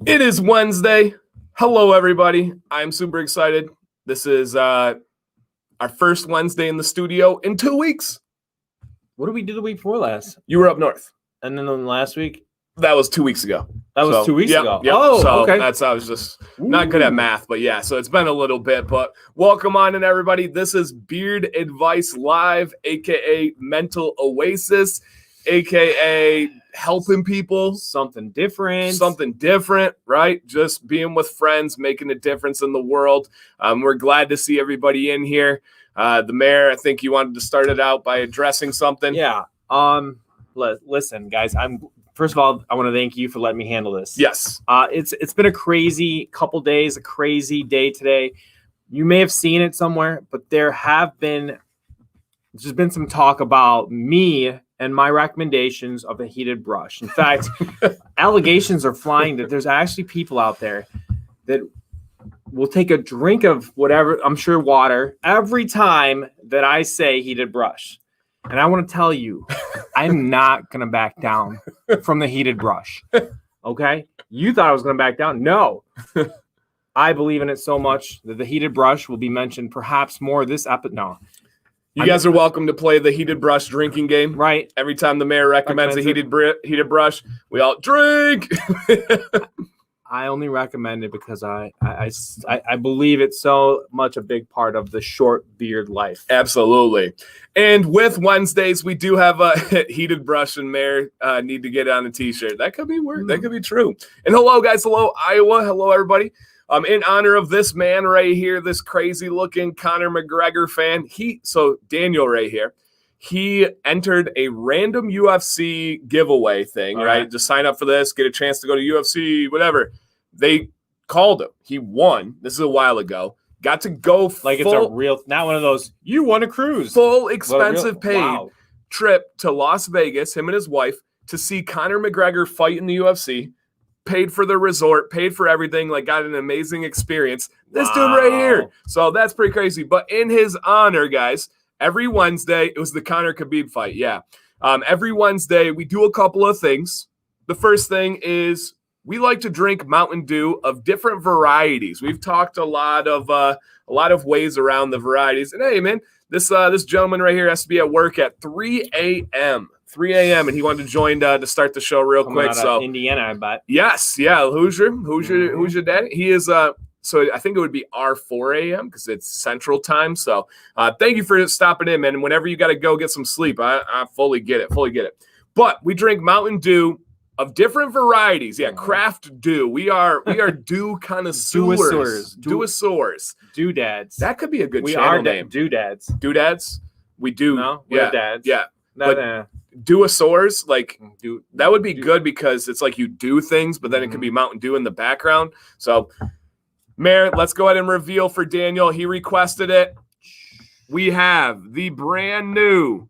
It is Wednesday. Hello, everybody. I'm super excited. This is our first Wednesday in the studio in 2 weeks. What did we do the week before last? You were up north. And then last week? That was 2 weeks ago. That was 2 weeks ago. Yep. Oh, so okay. I was just not good at math, but yeah, so it's been a little bit. But welcome on in, everybody. This is Beard Advice Live, aka Mental Oasis, aka helping people. Something different, right? Just being with friends, making a difference in the world. We're glad to see everybody in here. The mayor, I think you wanted to start it out by addressing something. Yeah. Listen, guys, first of all, I want to thank you for letting me handle this. Yes. It's been a crazy couple days, a crazy day today. You may have seen it somewhere, but there's been some talk about me and my recommendations of a heated brush. In fact, allegations are flying that there's actually people out there that will take a drink of whatever, I'm sure water, every time that I say heated brush. And I want to tell you, I'm not going to back down from the heated brush. Okay? You thought I was going to back down? No. I believe in it so much that the heated brush will be mentioned perhaps more this episode. No. You guys are welcome to play the heated brush drinking game. Right. Every time the mayor recommends a heated brush, we all drink. I only recommend it because I believe it's so much a big part of the short beard life. Absolutely. And with Wednesdays, we do have a heated brush and mayor need to get on a t-shirt. That could be word. That could be true. And hello, guys. Hello, Iowa. Hello, everybody. In honor of this man right here, this crazy looking Conor McGregor fan, Daniel right here, he entered a random UFC giveaway thing, right? Just sign up for this, get a chance to go to UFC, whatever. They called him. He won. This is a while ago. Got to go it's a real, not one of those, you won a cruise. Full expensive paid trip to Las Vegas, him and his wife, to see Conor McGregor fight in the UFC. Paid for the resort, paid for everything, got an amazing experience. This dude right here. So that's pretty crazy. But in his honor, guys, every Wednesday, it was the Conor Khabib fight. Yeah. Every Wednesday, we do a couple of things. The first thing is we like to drink Mountain Dew of different varieties. We've talked a lot of ways around the varieties. And hey, man, this gentleman right here has to be at work at 3 a.m. 3 a.m. and he wanted to join to start the show real quick. So Indiana, I bet. Yes, yeah. Who's your daddy? He is so I think it would be our 4 a.m. because it's Central Time. So thank you for stopping in, man. Whenever you got to go get some sleep, I fully get it. But we drink Mountain Dew of different varieties. Yeah, craft Dew. We are Dew connoisseurs. Dewisseurs. Doodads. That could be a good channel name. Doodads. Doodads? We do. No, we're dads. Yeah. Dewisseurs, that would be good because it's like you do things, but then it could be Mountain Dew in the background. So, Mayor, let's go ahead and reveal for Daniel. He requested it. We have the brand new.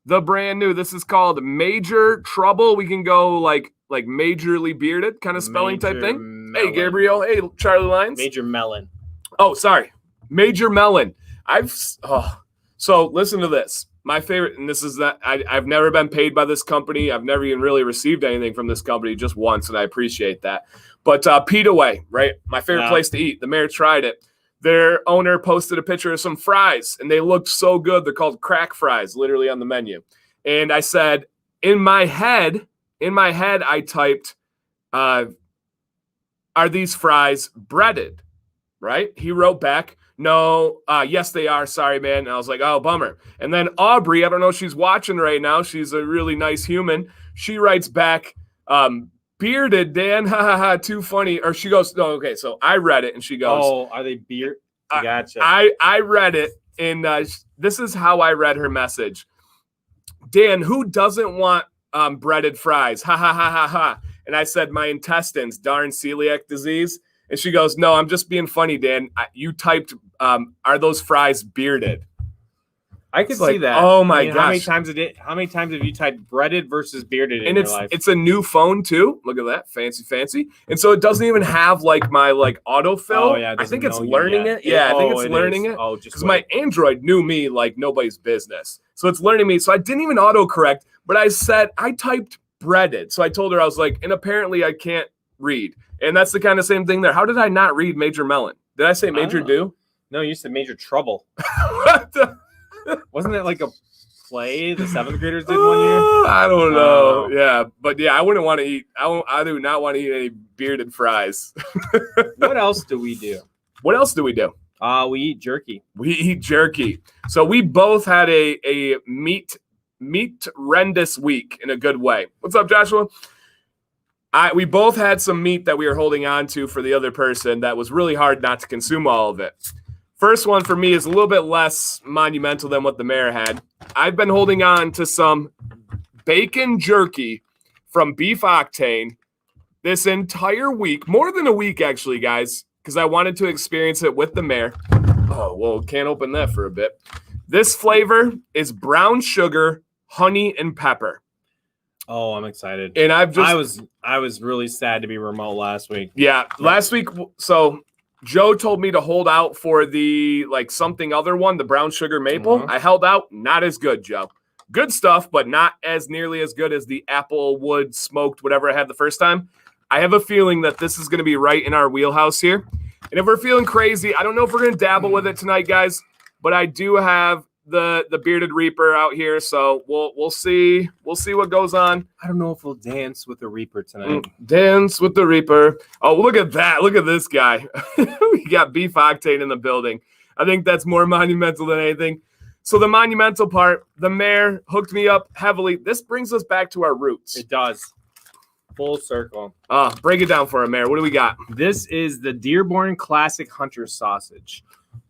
This is called Major Trouble. We can go like majorly bearded kind of spelling type thing. Melon. Hey, Gabriel. Hey, Charlie Lyons. Major Melon. Oh, sorry. Major Melon. So listen to this. My favorite, and this is that I've never been paid by this company. I've never even really received anything from this company, just once, and I appreciate that. But Pita Way, right? My favorite place to eat. The mayor tried it. Their owner posted a picture of some fries, and they looked so good. They're called crack fries, literally on the menu. And I said, in my head, I typed, are these fries breaded? Right? He wrote back, no, yes, they are. Sorry, man. And I was like, oh, bummer. And then Aubrey, I don't know if she's watching right now. She's a really nice human. She writes back, bearded, Dan. Ha, ha, ha. Too funny. Or she goes, no, okay. So I read it and she goes, oh, are they beard? Gotcha. I read it and this is how I read her message. Dan, who doesn't want breaded fries? Ha, ha, ha, ha, ha. And I said, my intestines, darn celiac disease. And she goes, no, I'm just being funny, Dan. You typed, are those fries bearded? I could see that. Oh my gosh! How many times have you typed breaded versus bearded in your life? It's a new phone too. Look at that, fancy. And so it doesn't even have my autofill. Oh yeah, I think it's learning it. Yeah, I think it's learning it. Oh, just because my Android knew me like nobody's business. So it's learning me. So I didn't even autocorrect, but I typed breaded. So I told her, I was like, and apparently I can't read. And that's the kind of same thing there. How did I not read Major Melon? Did I say Major Do? No, you said Major Trouble. What the? Wasn't it like a play the 7th graders did 1 year? I don't know. Yeah, but yeah, I wouldn't want to eat. I do not want to eat any bearded fries. What else do we do? What else do we do? We eat jerky. We eat jerky. So we both had a meat-rendous week in a good way. What's up, Joshua? We both had some meat that we were holding on to for the other person that was really hard not to consume all of it. First one for me is a little bit less monumental than what the mayor had. I've been holding on to some bacon jerky from Beef Octane this entire week, more than a week actually, guys, because I wanted to experience it with the mayor. Oh, well, can't open that for a bit. This flavor is brown sugar, honey, and pepper. Oh, I'm excited. And I was really sad to be remote last week. Yeah, last week. So Joe told me to hold out for the something other one, the brown sugar maple. I held out. Not as good, Joe. Good stuff, but not as nearly as good as the apple wood smoked whatever I had the first time. I have a feeling that this is going to be right in our wheelhouse here. And if we're feeling crazy, I don't know if we're going to dabble with it tonight, guys, but I do have the bearded reaper out here, so we'll see what goes on. I don't know if we'll dance with the reaper tonight. Dance with the reaper. Oh, look at that. Look at this guy. We got Beef Octane in the building. I think that's more monumental than anything. So the monumental part, the mayor hooked me up heavily. This brings us back to our roots. It does. Full circle. Break it down for a mayor. What do we got? This is the Dearborn Classic Hunter Sausage.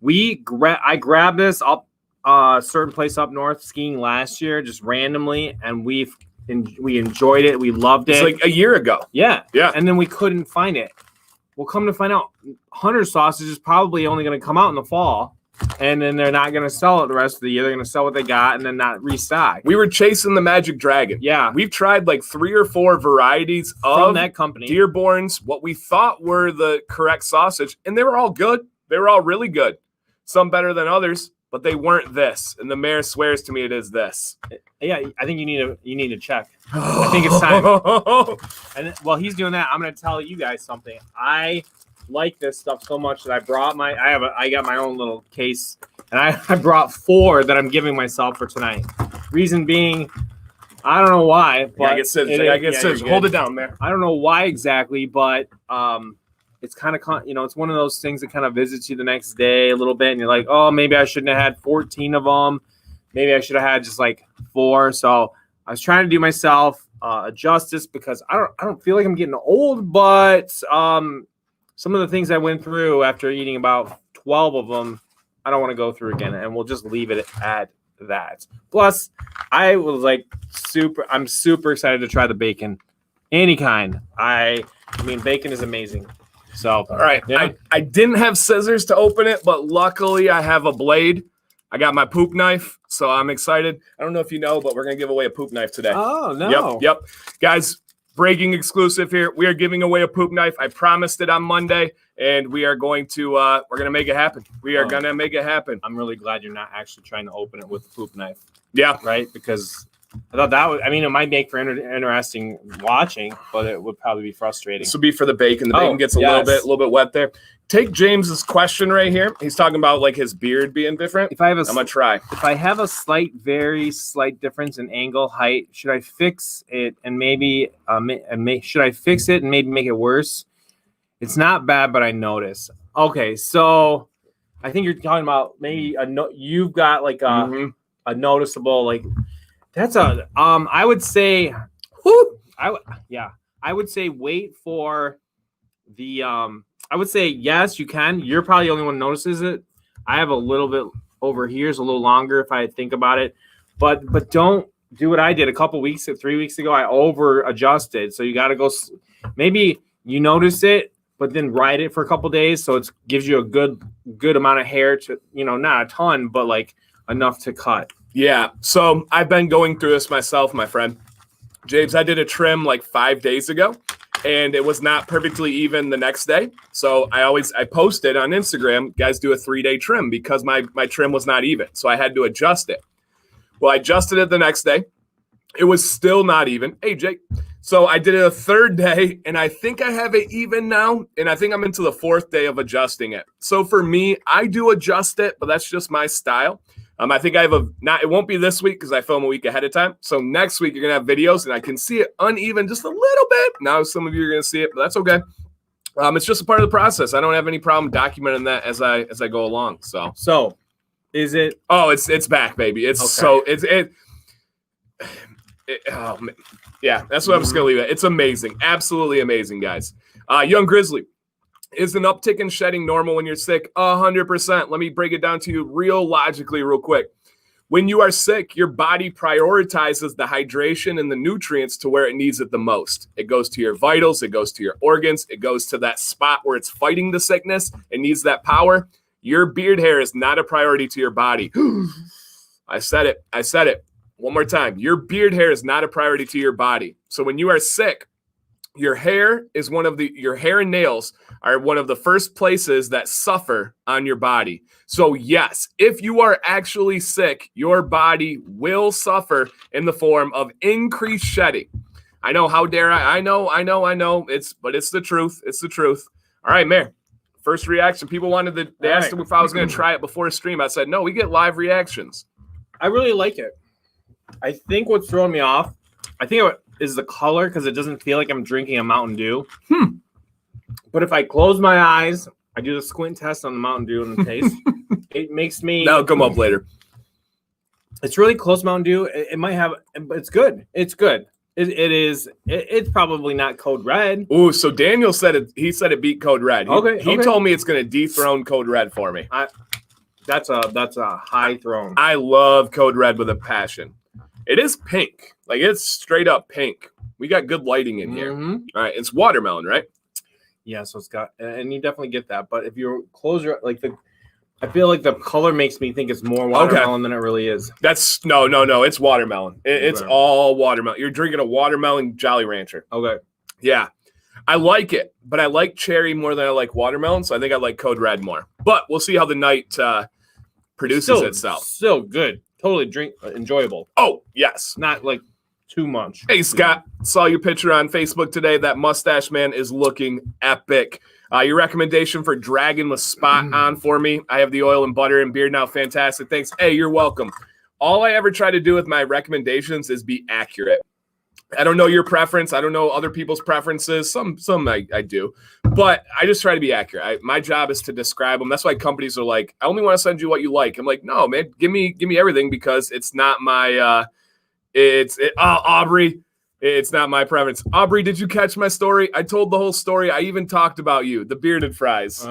I grabbed this up a certain place up north skiing last year, just randomly, and we enjoyed it. We loved it. It's like a year ago. Yeah. Yeah. And then we couldn't find it. Well, come to find out, Hunter Sausage is probably only going to come out in the fall, and then they're not going to sell it the rest of the year. They're going to sell what they got and then not restock. We were chasing the Magic Dragon. Yeah. We've tried 3 or 4 varieties from of that company. Dearborn's, what we thought were the correct sausage, and they were all good. They were all really good. Some better than others, but they weren't this. And the mayor swears to me it is this. Yeah, I think you need to check. I think it's time. And while he's doing that, I'm going to tell you guys something. I like this stuff so much that I got my own little case, and I brought 4 that I'm giving myself for tonight. Reason being, I don't know why. But I get scissors. Hold it down, man. I don't know why exactly, but it's kind of, it's one of those things that kind of visits you the next day a little bit, and you're like, oh, maybe I shouldn't have had 14 of them. Maybe I should have had just 4. So I was trying to do myself justice because I don't feel like I'm getting old, but some of the things I went through after eating about 12 of them, I don't want to go through again, and we'll just leave it at that. Plus, I was I'm super excited to try the bacon, any kind. I mean, bacon is amazing. So, all right. Yeah. I didn't have scissors to open it, but luckily I have a blade. I got my poop knife, so I'm excited. I don't know if you know, but we're going to give away a poop knife today. Oh, no. Yep. Guys, breaking exclusive here. We are giving away a poop knife. I promised it on Monday, and we are going to we're going to make it happen. We are going to make it happen. I'm really glad you're not actually trying to open it with a poop knife. Yeah. Right? Because I thought it might make for interesting watching, but it would probably be frustrating. This would be for the bacon. The bacon gets a little bit wet there. Take James's question right here. He's talking about his beard being different. I'm gonna try. If I have a very slight difference in angle, height, should I fix it and maybe should I fix it and maybe make it worse? It's not bad, but I notice. Okay, so I think you're talking about maybe you've got a noticeable that's a I would say I would say wait for the I would say yes, you can. You're probably the only one who notices it. I have a little bit over here, is a little longer if I think about it. But don't do what I did 3 weeks ago. I over adjusted. So you got to go. Maybe you notice it, but then ride it for a couple days, so it gives you a good amount of hair to not a ton, but enough to cut. Yeah. So I've been going through this myself, my friend. James, I did a trim 5 days ago, and it was not perfectly even the next day. So I posted on Instagram, guys, do a 3-day trim because my trim was not even. So I had to adjust it. Well, I adjusted it the next day. It was still not even. Hey, Jake. So I did it a third day, and I think I have it even now, and I think I'm into the fourth day of adjusting it. So for me, I do adjust it, but that's just my style. I think I have it won't be this week because I film a week ahead of time. So next week, you're going to have videos, and I can see it uneven just a little bit. Now some of you are going to see it, but that's okay. It's just a part of the process. I don't have any problem documenting that as I go along. So is it? Oh, it's back, baby. It's okay. Oh, man. Yeah, that's what I'm just going to leave it. It's amazing. Absolutely amazing, guys. Young Grizzly, is an uptick in shedding normal when you're sick? 100%. Let me break it down to you logically real quick. When you are sick, your body prioritizes the hydration and the nutrients to where it needs it the most. It goes to your vitals. It goes to your organs. It goes to that spot where it's fighting the sickness. It needs that power. Your beard hair is not a priority to your body. I said it. One more time. Your beard hair is not a priority to your body. So when you are sick, your hair and nails are one of the first places that suffer on your body. So yes, if you are actually sick, your body will suffer in the form of increased shedding. I know, how dare I know. But it's the truth. It's the truth. All right, Mayor. First reaction. People they asked if I was going to try it before a stream. I said, no, we get live reactions. I really like it. I think what's throwing me off, is the color, because it doesn't feel like I'm drinking a Mountain Dew. But if I close my eyes, I do the squint test on the Mountain Dew and the taste. It makes me. That'll come up later. It's really close, Mountain Dew. It might have, but it's good. It's good. It is. It's probably not Code Red. Ooh, so Daniel said it. He said it beat Code Red. He told me it's going to dethrone Code Red for me. That's a high throne. I love Code Red with a passion. It is pink. Like, it's straight up pink. We got good lighting in here. All right. It's watermelon, right? Yeah. So it's got, and you definitely get that. But if you close your, I feel like the color makes me think it's more watermelon than it really is. That's no. It's watermelon. It's all watermelon. You're drinking a watermelon Jolly Rancher. Okay. Yeah. I like it, but I like cherry more than I like watermelon. So I think I like Code Red more. But we'll see how the night produces itself. Still good. Totally enjoyable. Oh, yes. Not like too much. Hey, Scott. Saw your picture on Facebook today. That mustache man is looking epic. Your recommendation for Dragon was spot on for me. I have the oil and butter and beard now. Fantastic. Thanks. Hey, you're welcome. All I ever try to do with my recommendations is be accurate. I don't know your preference. I don't know other people's preferences. Some I do, but I just try to be accurate. My job is to describe them. That's why companies are like, I only want to send you what you like. I'm like, no, man, give me everything, because it's not my, Aubrey, it's not my preference. Aubrey, did you catch my story? I told the whole story. I even talked about you, the bearded fries.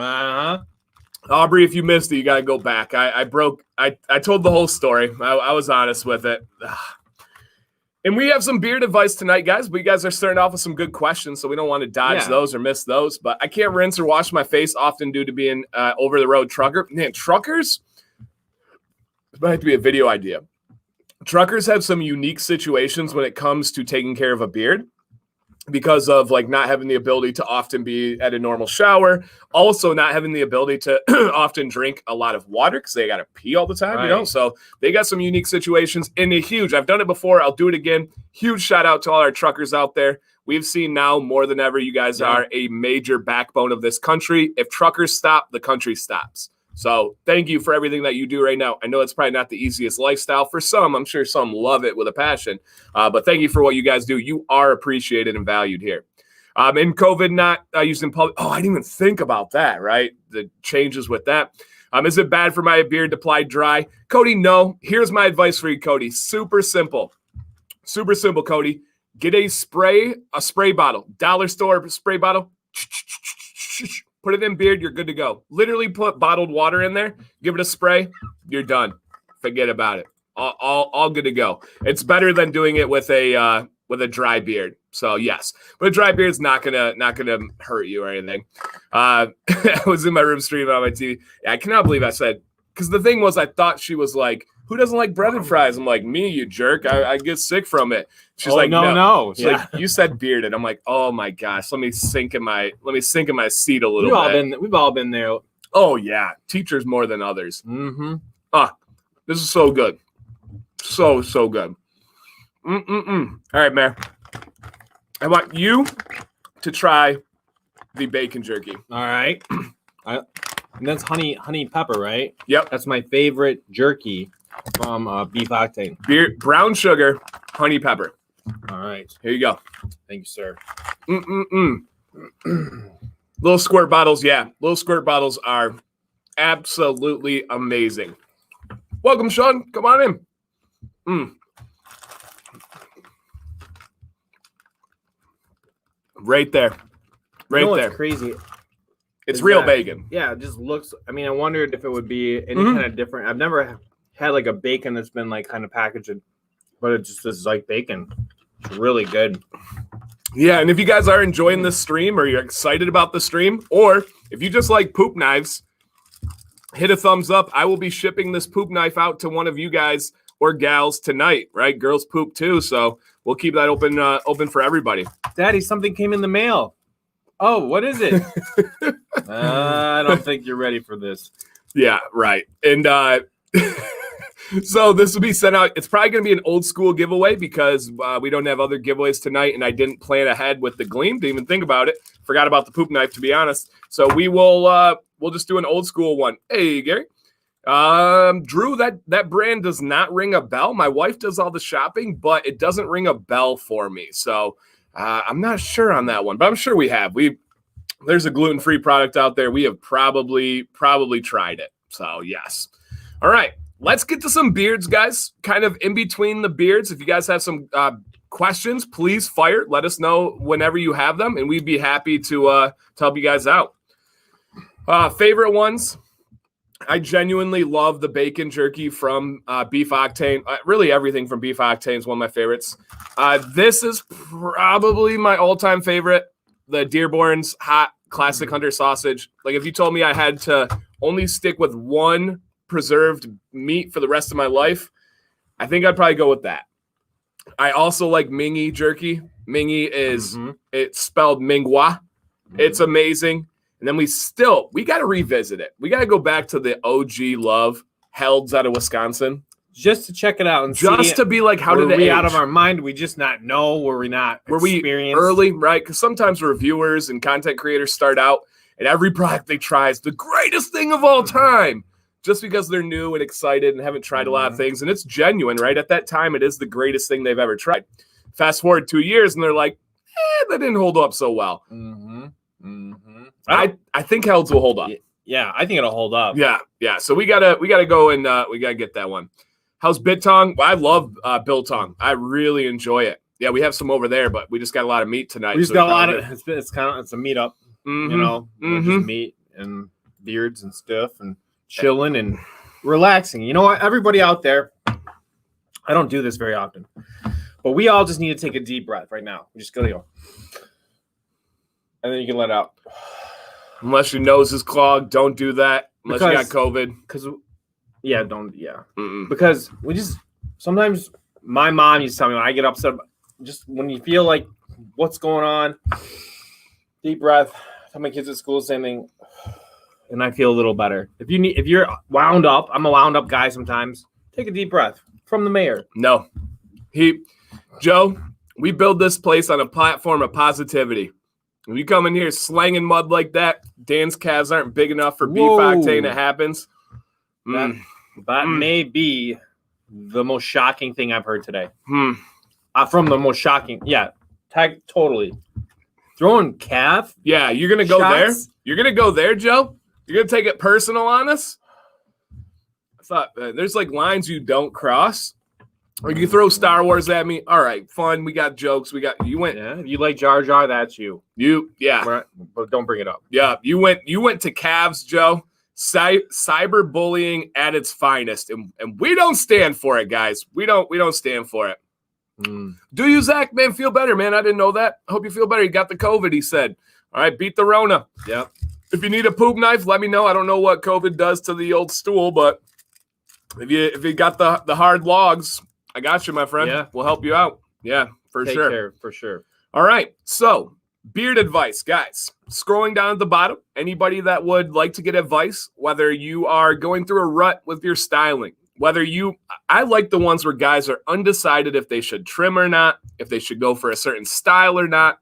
Aubrey, if you missed it, you got to go back. I told the whole story. I was honest with it. And we have some beard advice tonight, guys. But you guys are starting off with some good questions, so we don't want to dodge those or miss those. But I can't rinse or wash my face often due to being over-the-road trucker. Man, truckers, it might have to be a video idea. Truckers have some unique situations when it comes to taking care of a beard, because of not having the ability to often be at a normal shower, also not having the ability to often drink a lot of water because they got to pee all the time, So they got some unique situations, and I've done it before. I'll do it again. Huge shout out to all our truckers out there. We've seen now more than ever, you guys are a major backbone of this country. If truckers stop, the country stops. So thank you for everything that you do right now. I know it's probably not the easiest lifestyle for some. I'm sure some love it with a passion. But thank you for what you guys do. You are appreciated and valued here. In COVID, not used in public. Oh, I didn't even think about that, right? The changes with that. Is it bad for my beard to apply dry? Cody, no. Here's my advice for you, Cody. Super simple. Super simple, Cody. Get a spray bottle. Dollar store spray bottle. Put it in beard, you're good to go. Literally put bottled water in there, give it a spray, you're done. Forget about it. All good to go. It's better than doing it with a dry beard. So yes, but a dry beard's not gonna hurt you or anything. I was in my room streaming on my TV. I cannot believe I said, because the thing was, I thought she was like, who doesn't like breaded fries? I'm like, me, you jerk. I get sick from it. She's like, no. She's like, you said bearded. I'm like, oh my gosh. Let me sink in my seat a little bit. We've all been there. Oh yeah. Teachers more than others. This is so good. So good. All right, Mayor. I want you to try the bacon jerky. All right. And that's honey pepper, right? Yep. That's my favorite jerky from Beef Octane. Brown sugar, honey pepper. All right. Here you go. Thank you, sir. Little squirt bottles, yeah. Little squirt bottles are absolutely amazing. Welcome, Sean. Come on in. Right there. Right there. It's crazy. It's real bacon. Yeah, it just looks. I mean, I wondered if it would be any kind of different. I've never had like a bacon that's been like kind of packaged, but it just is like bacon. It's really good. Yeah, and if you guys are enjoying this stream or you're excited about the stream, or if you just like poop knives, hit a thumbs up. I will be shipping this poop knife out to one of you guys or gals tonight, right? Girls poop too, so we'll keep that open for everybody. Daddy, something came in the mail. Oh, what is it? I don't think you're ready for this. Yeah, right. And so this will be sent out. It's probably going to be an old school giveaway because we don't have other giveaways tonight, and I didn't plan ahead with the Gleam. Didn't even think about it. Forgot about the poop knife, to be honest. So we'll just do an old school one. Hey, Gary. Drew, that brand does not ring a bell. My wife does all the shopping, but it doesn't ring a bell for me. So I'm not sure on that one, but I'm sure we have. There's a gluten-free product out there. We have probably tried it. So yes. All right. Let's get to some beards, guys. Kind of in between the beards. If you guys have some questions, please fire. Let us know whenever you have them, and we'd be happy to help you guys out. Favorite ones. I genuinely love the bacon jerky from Beef Octane. Really everything from Beef Octane is one of my favorites. This is probably my all-time favorite, the Dearborn's Hot Classic Hunter Sausage. Like if you told me I had to only stick with one preserved meat for the rest of my life, I think I'd probably go with that. I also like Mingy jerky. Mingy is it's spelled Mingwa. It's amazing. And then we got to revisit it. We got to go back to the OG love, Held's out of Wisconsin. Just to check it out and just to be like, how did it age? Out of our mind? We just not know. Were we experienced? Early, right? Because sometimes reviewers and content creators start out and every product they try is the greatest thing of all time just because they're new and excited and haven't tried a lot of things. And it's genuine, right? At that time, it is the greatest thing they've ever tried. Fast forward 2 years and they're like, that didn't hold up so well. I think Held's will hold up. Yeah, I think it'll hold up. Yeah. So we gotta go and we gotta get that one. How's Biltong? Well, I love Biltong. I really enjoy it. Yeah, we have some over there, but we just got a lot of meat tonight. We just got a lot of. It's a meetup. You know, just meat and beards and stuff and chilling and relaxing. You know what? Everybody out there, I don't do this very often, but we all just need to take a deep breath right now. We just gotta go, and then you can let out. Unless your nose is clogged, don't do that. Unless you got COVID. Because we just sometimes my mom used to tell me when I get upset, just when you feel like what's going on, deep breath. Tell my kids at school the same thing, and I feel a little better. If you're wound up, I'm a wound up guy sometimes. Take a deep breath from the mayor. No, Joe, we build this place on a platform of positivity. When you come in here slanging mud like that, Dan's calves aren't big enough for Beef Octane. It happens. That may be the most shocking thing I've heard today. From the most shocking. Yeah, totally. Throwing calf? Yeah, you're going to go there? You're going to go there, Joe? You're going to take it personal on us? I thought there's like lines you don't cross. Or you throw Star Wars at me. All right, fun. We got jokes. You went. Yeah, if you like Jar Jar, that's you. But don't bring it up. Yeah, you went to calves, Joe. Cyberbullying at its finest, and we don't stand for it, guys. We don't stand for it. Do you, Zach? Man, feel better, man. I didn't know that. I hope you feel better. You got the COVID, he said. All right, beat the Rona. Yeah. If you need a poop knife, let me know. I don't know what COVID does to the old stool, but if you got the hard logs, I got you, my friend. Yeah. We'll help you out. Yeah, for Take sure. care, for sure. All right. So, beard advice, guys. Scrolling down at the bottom, anybody that would like to get advice, whether you are going through a rut with your styling, I like the ones where guys are undecided if they should trim or not, if they should go for a certain style or not.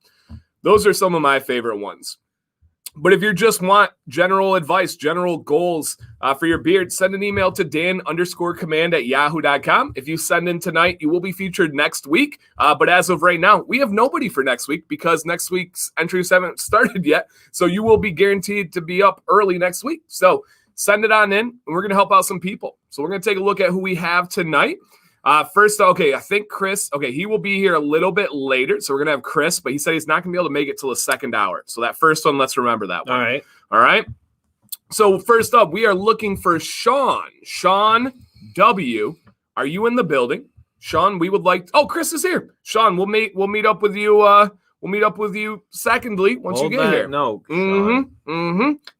Those are some of my favorite ones. But if you just want general advice, general goals for your beard, send an email to dan_command@yahoo.com. If you send in tonight, you will be featured next week. But as of right now, we have nobody for next week because next week's entries haven't started yet. So you will be guaranteed to be up early next week. So send it on in, and we're going to help out some people. So we're going to take a look at who we have tonight. First, okay, I think Chris, okay, he will be here a little bit later. So we're going to have Chris, but he said he's not going to be able to make it till the second hour. So that first one, let's remember that one. All right. All right. So first up, we are looking for Sean. Sean W. Are you in the building? Sean, we would like, oh, Chris is here. Sean, we'll meet up with you. We'll meet up with you secondly once you get here. No.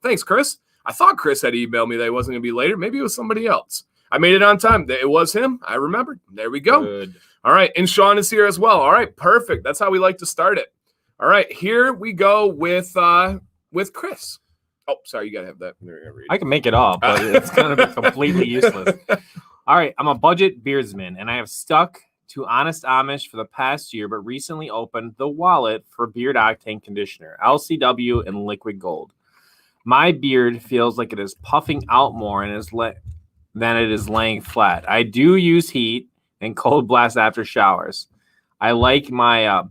Thanks, Chris. I thought Chris had emailed me that he wasn't going to be later. Maybe it was somebody else. I made it on time. It was him. I remembered. There we go. Good. All right. And Sean is here as well. All right. Perfect. That's how we like to start it. All right. Here we go with Chris. Oh, sorry. You got to have that. I can make it up, but it's going to be completely useless. All right. I'm a budget beardsman, and I have stuck to Honest Amish for the past year, but recently opened the wallet for Beard Octane Conditioner, LCW, and Liquid Gold. My beard feels like it is puffing out more and than it is laying flat. I do use heat and cold blast after showers. I like my I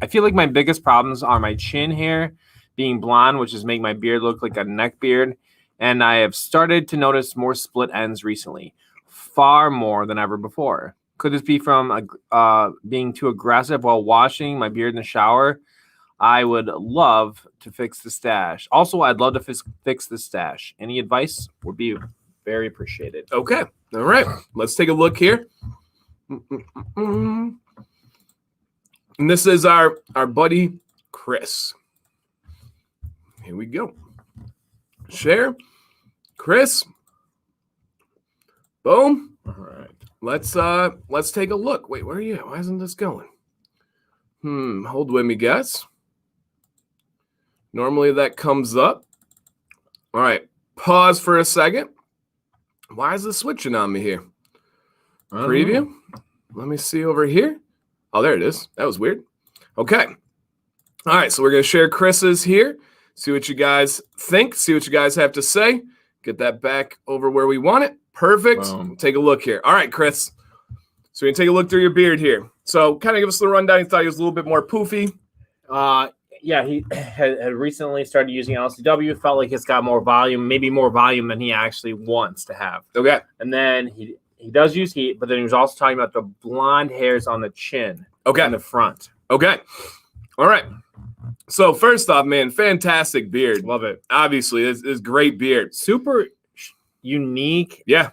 feel like my biggest problems are my chin hair being blonde, which is making my beard look like a neck beard. And I have started to notice more split ends recently, far more than ever before. Could this be from being too aggressive while washing my beard in the shower? I would love to fix the stash. Also, I'd love to fix the stash. Any advice would be very appreciated. Okay. All right. Let's take a look here. And this is our buddy, Chris. Here we go. Share. Chris. Boom. All right. Let's take a look. Wait, where are you at? Why isn't this going? Hold with me, guys. Normally that comes up. All right. Pause for a second. Why is this switching on me here? Preview. Let me see over here. Oh, there it is. That was weird. Okay. All right. So we're going to share Chris's here. See what you guys think. See what you guys have to say. Get that back over where we want it. Perfect. Take a look here. All right, Chris. So we're going to take a look through your beard here. So kind of give us the rundown. You thought he was a little bit more poofy. Yeah, he had recently started using LCW. Felt like it's got more volume, maybe more volume than he actually wants to have. Okay. And then he does use heat, but then he was also talking about the blonde hairs on the chin. Okay. In the front. Okay. All right. So first off, man, fantastic beard. Love it. Obviously, it's great beard. Super unique. Yeah.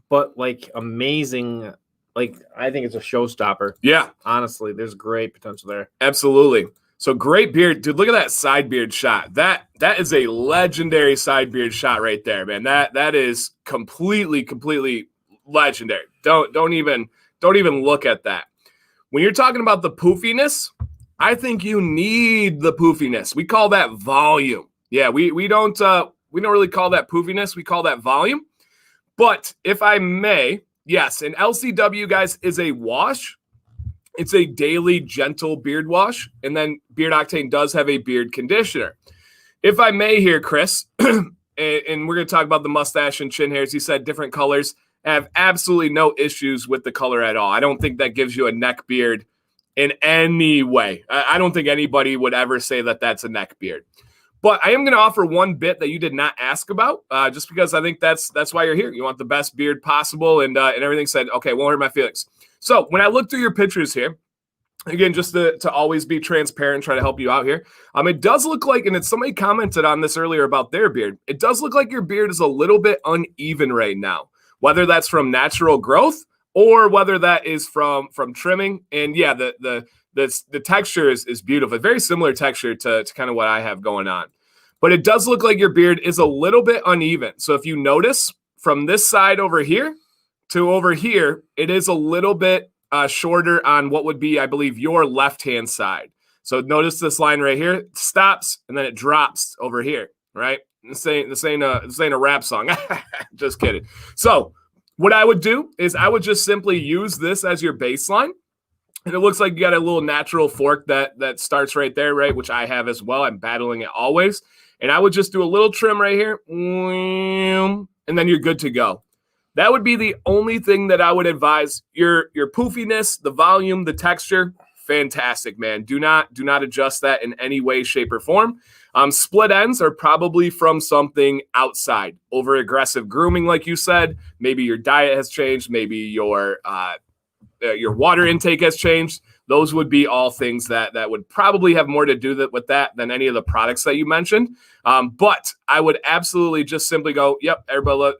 But like amazing. Like I think it's a showstopper. Yeah. Honestly, there's great potential there. Absolutely. So great beard, dude. Look at that side beard shot. That is a legendary side beard shot right there, man. That is completely legendary. Don't even look at that. When you're talking about the poofiness, I think you need the poofiness. We call that volume. Yeah, we don't really call that poofiness. We call that volume. But if I may, yes, an LCW, guys, is a wash. It's a daily gentle beard wash. And then Beard Octane does have a beard conditioner. If I may here, Chris, and we're going to talk about the mustache and chin hairs. He said different colors. I have absolutely no issues with the color at all. I don't think that gives you a neck beard in any way. I don't think anybody would ever say that that's a neck beard. But I am going to offer one bit that you did not ask about, just because I think that's why you're here. You want the best beard possible, and everything said, okay, won't hurt my feelings. So when I look through your pictures here, again, just to always be transparent, try to help you out here, it does look like, and somebody commented on this earlier about their beard, it does look like your beard is a little bit uneven right now, whether that's from natural growth or whether that is from trimming. And yeah, the texture is beautiful. Very similar texture to kind of what I have going on. But it does look like your beard is a little bit uneven. So if you notice from this side over here to over here, it is a little bit shorter on what would be, I believe, your left-hand side. So notice this line right here, it stops, and then it drops over here, right? This ain't a rap song. Just kidding. So what I would do is I would just simply use this as your baseline. And it looks like you got a little natural fork that starts right there, right? Which I have as well. I'm battling it always. And I would just do a little trim right here. And then you're good to go. That would be the only thing that I would advise. Your poofiness, the volume, the texture, fantastic, man. Do not adjust that in any way, shape, or form. Split ends are probably from something outside. Over aggressive grooming, like you said. Maybe your diet has changed. Maybe your water intake has changed. Those would be all things that would probably have more to do with that than any of the products that you mentioned. But I would absolutely just simply go, yep, everybody look,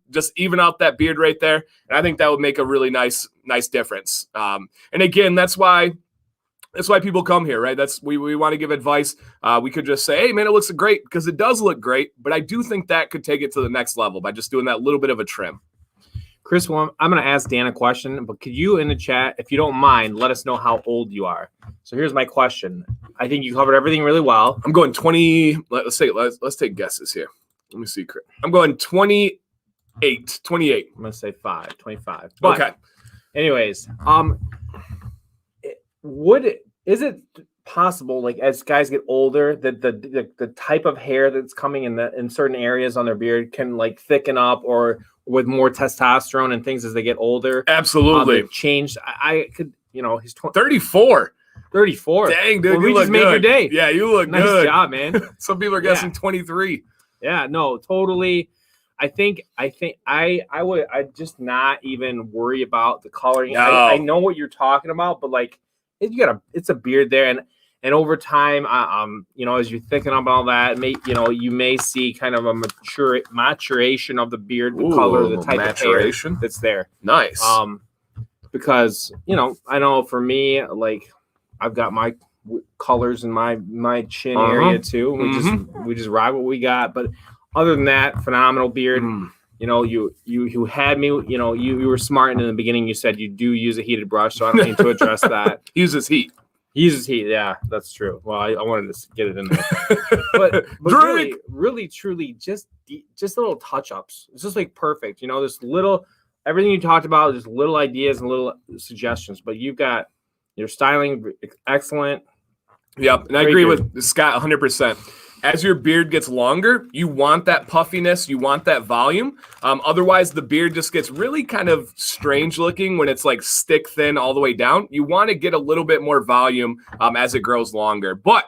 just even out that beard right there. And I think that would make a really nice difference. And again, that's why people come here, right? We want to give advice. We could just say, hey, man, it looks great, because it does look great. But I do think that could take it to the next level by just doing that little bit of a trim. Chris, well, I'm going to ask Dan a question, but could you in the chat, if you don't mind, let us know how old you are? So here's my question. I think you covered everything really well. I'm going 20. Let's take guesses here. Let me see. I'm going 28. 28. I'm going to say 25. But okay. Anyways, is it possible, like as guys get older, that the type of hair that's coming in certain areas on their beard can like thicken up, or with more testosterone and things as they get older? Absolutely. Changed. I could, he's 34. 34. Dang, dude. Well, we just made your day. Yeah, you look nice good. Nice job, man. Some people are guessing 23. Yeah, no, totally. I think I would just not even worry about the coloring. No. I know what you're talking about, but like it's a beard there, and over time, as you're thinking about all that, you may see kind of a maturation of the beard, the color, the type of hair that's there. Nice. Because I know for me, like I've got my colors in my chin area too. We just ride what we got. But other than that, phenomenal beard. You had me. You were smart, and in the beginning you said you do use a heated brush, so I don't need to address that. Uses heat. He uses heat. Yeah, that's true. Well, I wanted to get it in there, but really, truly, just little touch ups. It's just like perfect. This little everything you talked about, just little ideas and little suggestions. But you've got your styling excellent. Yep, and I agree with Scott 100%. As your beard gets longer, you want that puffiness, you want that volume. Otherwise, the beard just gets really kind of strange looking when it's like stick thin all the way down. You want to get a little bit more volume as it grows longer. But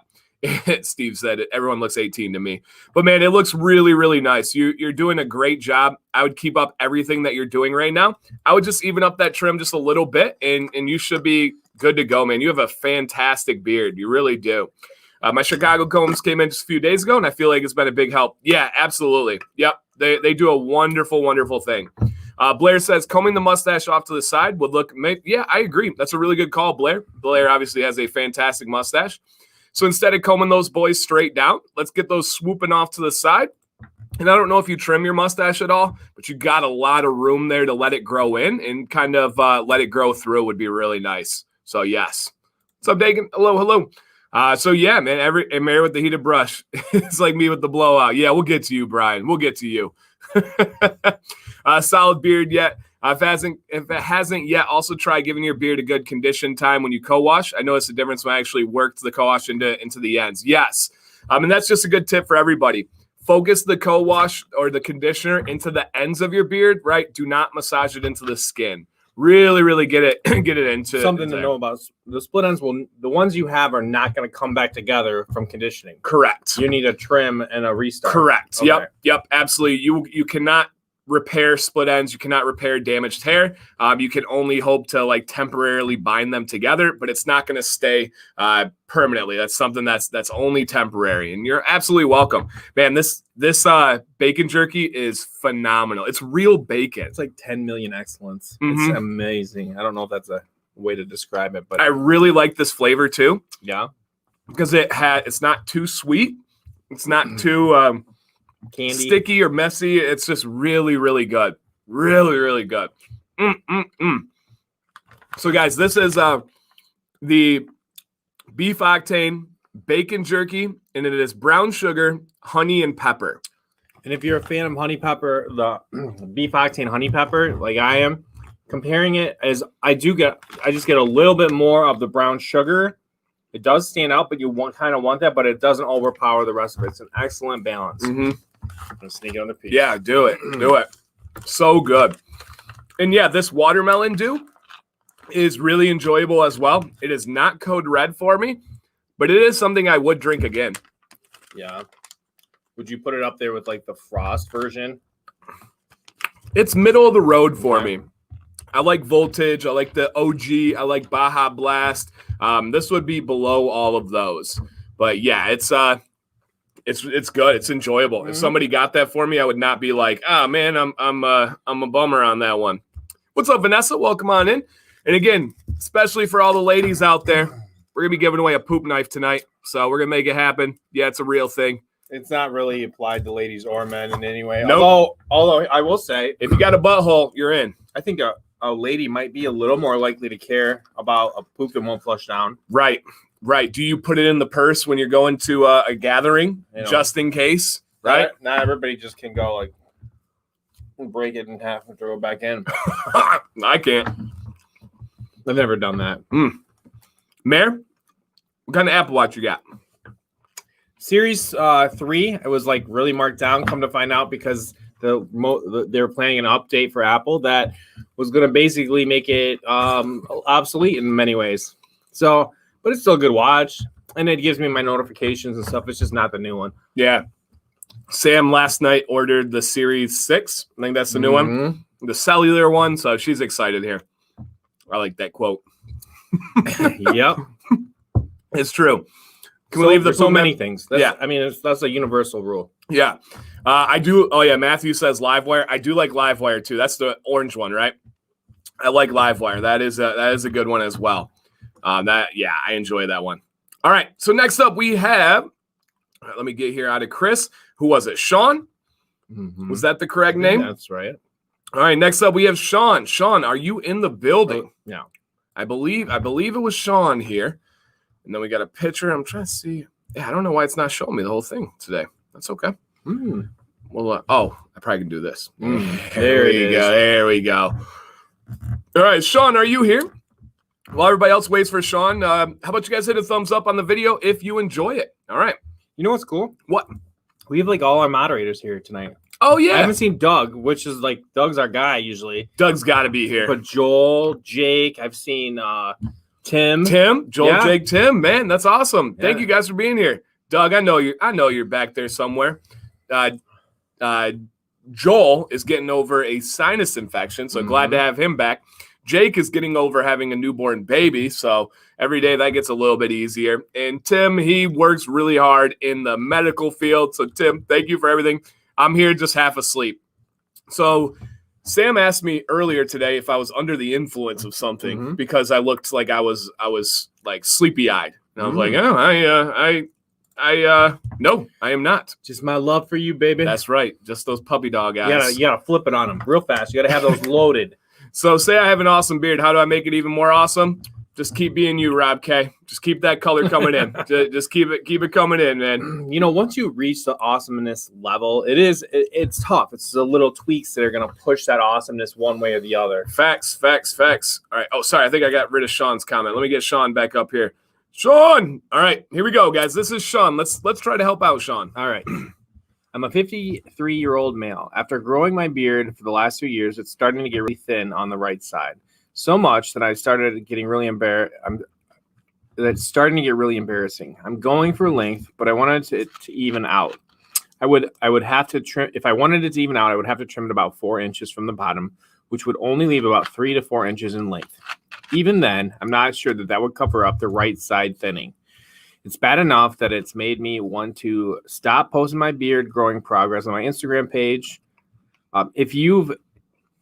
Steve said it, everyone looks 18 to me. But man, it looks really, really nice. You're doing a great job. I would keep up everything that you're doing right now. I would just even up that trim just a little bit, and you should be good to go, man. You have a fantastic beard. You really do. My Chicago combs came in just a few days ago, and I feel like it's been a big help. Yeah, absolutely. Yep, they do a wonderful, wonderful thing. Blair says combing the mustache off to the side would look. Yeah, I agree. That's a really good call, Blair. Blair obviously has a fantastic mustache. So instead of combing those boys straight down, let's get those swooping off to the side. And I don't know if you trim your mustache at all, but you got a lot of room there to let it grow in, and kind of let it grow through would be really nice. So yes. What's up, Dagan? Hello. So yeah, man, and Mary with the heated brush. It's like me with the blowout. Yeah, we'll get to you, Brian. We'll get to you. Solid beard yet. If it hasn't yet, also try giving your beard a good condition time when you co-wash. I noticed the difference when I actually worked the co-wash into the ends. Yes. And that's just a good tip for everybody. Focus the co-wash or the conditioner into the ends of your beard, right? Do not massage it into the skin. Really, really get it into something to know about. The split ends the ones you have are not going to come back together from conditioning. Correct. You need a trim and a restart. Correct. Okay. Yep. Absolutely. You cannot repair split ends. You cannot repair damaged hair. You can only hope to like temporarily bind them together, but it's not going to stay permanently. That's something that's only temporary. And you're absolutely welcome, man. This bacon jerky is phenomenal. It's real bacon. It's like 10 million excellence. It's amazing. I don't know if that's a way to describe it, but I really like this flavor too. Yeah, because it's not too sweet. It's not too candy, sticky or messy. It's just really, really good. Really, really good. So guys, this is the beef octane bacon jerky, and it is brown sugar, honey, and pepper. And if you're a fan of honey pepper, the beef octane honey pepper, like I am, comparing it as I just get a little bit more of the brown sugar. It does stand out, but you kind of want that, but it doesn't overpower the rest of it. It's an excellent balance. Mm-hmm. I'm gonna sneak it on the piece. Yeah, do it. Do it. So good. And yeah, this watermelon dew is really enjoyable as well. It is not code red for me, but it is something I would drink again. Yeah. Would you put it up there with like the frost version? It's middle of the road for me. I like Voltage. I like the OG. I like Baja Blast. This would be below all of those. But yeah, it's good. It's enjoyable. Mm-hmm. If somebody got that for me, I would not be like, "Ah, man, I'm a bummer on that one." What's up, Vanessa? Welcome on in. And again, especially for all the ladies out there, we're gonna be giving away a poop knife tonight. So we're gonna make it happen. Yeah, it's a real thing. It's not really applied to ladies or men in any way. Nope. Although I will say, if you got a butthole, you're in. I think a lady might be a little more likely to care about a poop that won't flush down. Right. Do you put it in the purse when you're going to a gathering, just in case? Right. Not everybody just can go like break it in half and throw it back in. I can't. I've never done that. Mayor, what kind of Apple Watch you got? Series 3, it was like really marked down. Come to find out, because they were planning an update for Apple that was going to basically make it obsolete in many ways. So, but it's still a good watch, and it gives me my notifications and stuff. It's just not the new one. Yeah. Sam last night ordered the Series 6. I think that's the new one, the cellular one. So she's excited here. I like that quote. Yep, it's true. Can we leave so many things? Yeah, I mean, that's a universal rule. Yeah, I do. Oh yeah, Matthew says Livewire. I do like Livewire too. That's the orange one, right? I like Livewire. That is a good one as well. I enjoy that one. All right. So next up we have. Let me get here out of Chris. Who was it? Sean. Mm-hmm. Was that the correct name? That's right. All right. Next up we have Sean. Sean, are you in the building? Yeah. I believe it was Sean here. And then we got a picture. I'm trying to see. Yeah, I don't know why it's not showing me the whole thing today. That's okay. Well, I probably can do this. There we go. There we go. All right, Sean, are you here? While everybody else waits for Sean, how about you guys hit a thumbs up on the video if you enjoy it? All right. You know what's cool? What? We have like all our moderators here tonight. Oh, yeah. I haven't seen Doug, which is like Doug's our guy usually. Doug's got to be here. But Joel, Jake, I've seen Tim, Joel, Jake, Tim, man, that's awesome. Thank you guys for being here. Doug, I know you're back there somewhere. Joel is getting over a sinus infection, so glad to have him back. Jake is getting over having a newborn baby, so every day that gets a little bit easier. And Tim, he works really hard in the medical field. So Tim, thank you for everything. I'm here just half asleep. So Sam asked me earlier today if I was under the influence of something because I looked like I was like sleepy-eyed. And I was like, oh, no, I am not. Just my love for you, baby. That's right. Just those puppy dog eyes. You gotta flip it on them real fast. You gotta have those loaded. So say I have an awesome beard. How do I make it even more awesome? Just keep being you, Rob K. Just keep that color coming in. Just keep it coming in, man. You know, once you reach the awesomeness level, it's tough. It's the little tweaks that are going to push that awesomeness one way or the other. Facts. All right. Oh, sorry. I think I got rid of Sean's comment. Let me get Sean back up here. Sean. All right. Here we go, guys. This is Sean. Let's try to help out Sean. All right. I'm a 53-year-old male. After growing my beard for the last 2 years, it's starting to get really thin on the right side. So much that I started getting really embarrassed. That's starting to get really embarrassing. I'm going for length, but I wanted it to even out. I would have to trim. If I wanted it to even out, I would have to trim it about 4 inches from the bottom, which would only leave about 3 to 4 inches in length. Even then, I'm not sure that would cover up the right side thinning. It's bad enough that it's made me want to stop posting my beard growing progress on my Instagram page.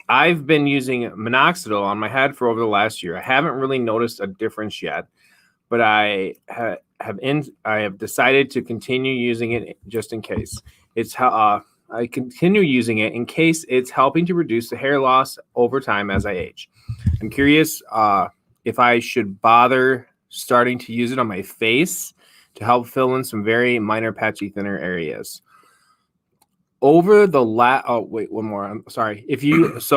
I've been using minoxidil on my head for over the last year. I haven't really noticed a difference yet, but I have decided to continue using it just in case. I continue using it in case it's helping to reduce the hair loss over time as I age. I'm curious if I should bother starting to use it on my face to help fill in some very minor patchy thinner areas. over the one more. I'm sorry. If you use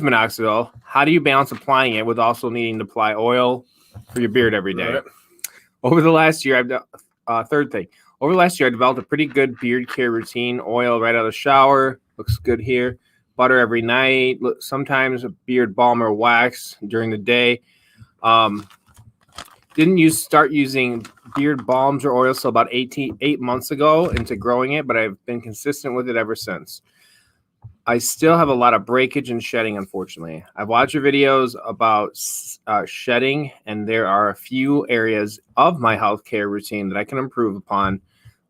minoxidil, how do you balance applying it with also needing to apply oil for your beard every day? Right. Over the last year, third thing. Over the last year, I developed a pretty good beard care routine. Oil right out of the shower. Looks good here. Butter every night. Sometimes a beard balm or wax during the day. Didn't start using beard balms or oils till about 8 months ago into growing it, but I've been consistent with it ever since. I still have a lot of breakage and shedding, unfortunately. I've watched your videos about shedding, and there are a few areas of my healthcare routine that I can improve upon,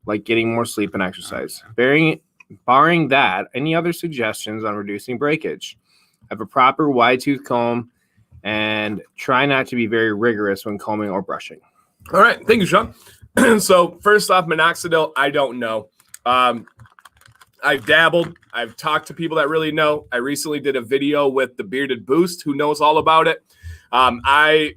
like getting more sleep and exercise. Barring that, any other suggestions on reducing breakage? I have a proper wide tooth comb and try not to be very rigorous when combing or brushing. All right. Thank you, Sean. So first off, minoxidil, I don't know. I've dabbled. I've talked to people that really know. I recently did a video with the Bearded Boost, who knows all about it. I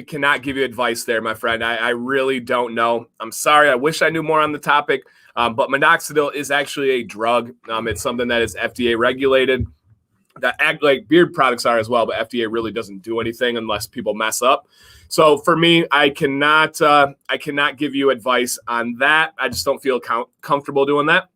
cannot give you advice there, my friend. I really don't know. I'm sorry. I wish I knew more on the topic. But minoxidil is actually a drug. It's something that is FDA regulated. That act like beard products are as well, but FDA really doesn't do anything unless people mess up. So for me, I cannot give you advice on that. I just don't feel comfortable doing that.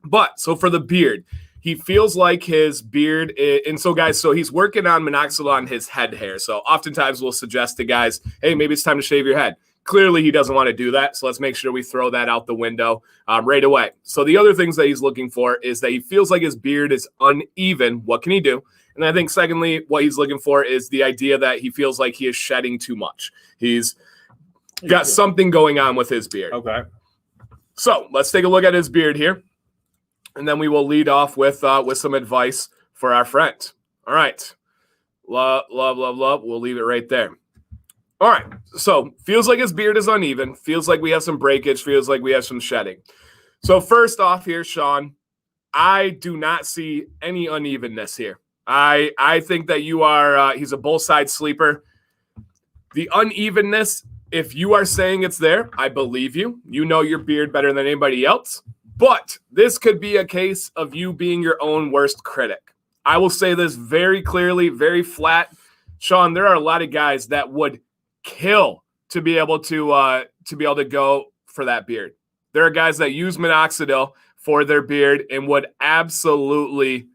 But so for the beard, he feels like his beard and so guys, so he's working on minoxidil on his head hair. So oftentimes we'll suggest to guys, hey, maybe it's time to shave your head. Clearly, he doesn't want to do that, so let's make sure we throw that out the window right away. So the other things that he's looking for is that he feels like his beard is uneven. What can he do? And I think, secondly, what he's looking for is the idea that he feels like he is shedding too much. He's got something going on with his beard. Okay. So let's take a look at his beard here, and then we will lead off with some advice for our friend. All right. Love. We'll leave it right there. All right, so feels like his beard is uneven, feels like we have some breakage, feels like we have some shedding. So first off here, Sean, I do not see any unevenness here. I think that you are, he's a both side sleeper. The unevenness, if you are saying it's there, I believe you. You know your beard better than anybody else. But this could be a case of you being your own worst critic. I will say this very clearly, very flat. Sean, there are a lot of guys that would kill to be able to go for that beard. There are guys that use minoxidil for their beard and would absolutely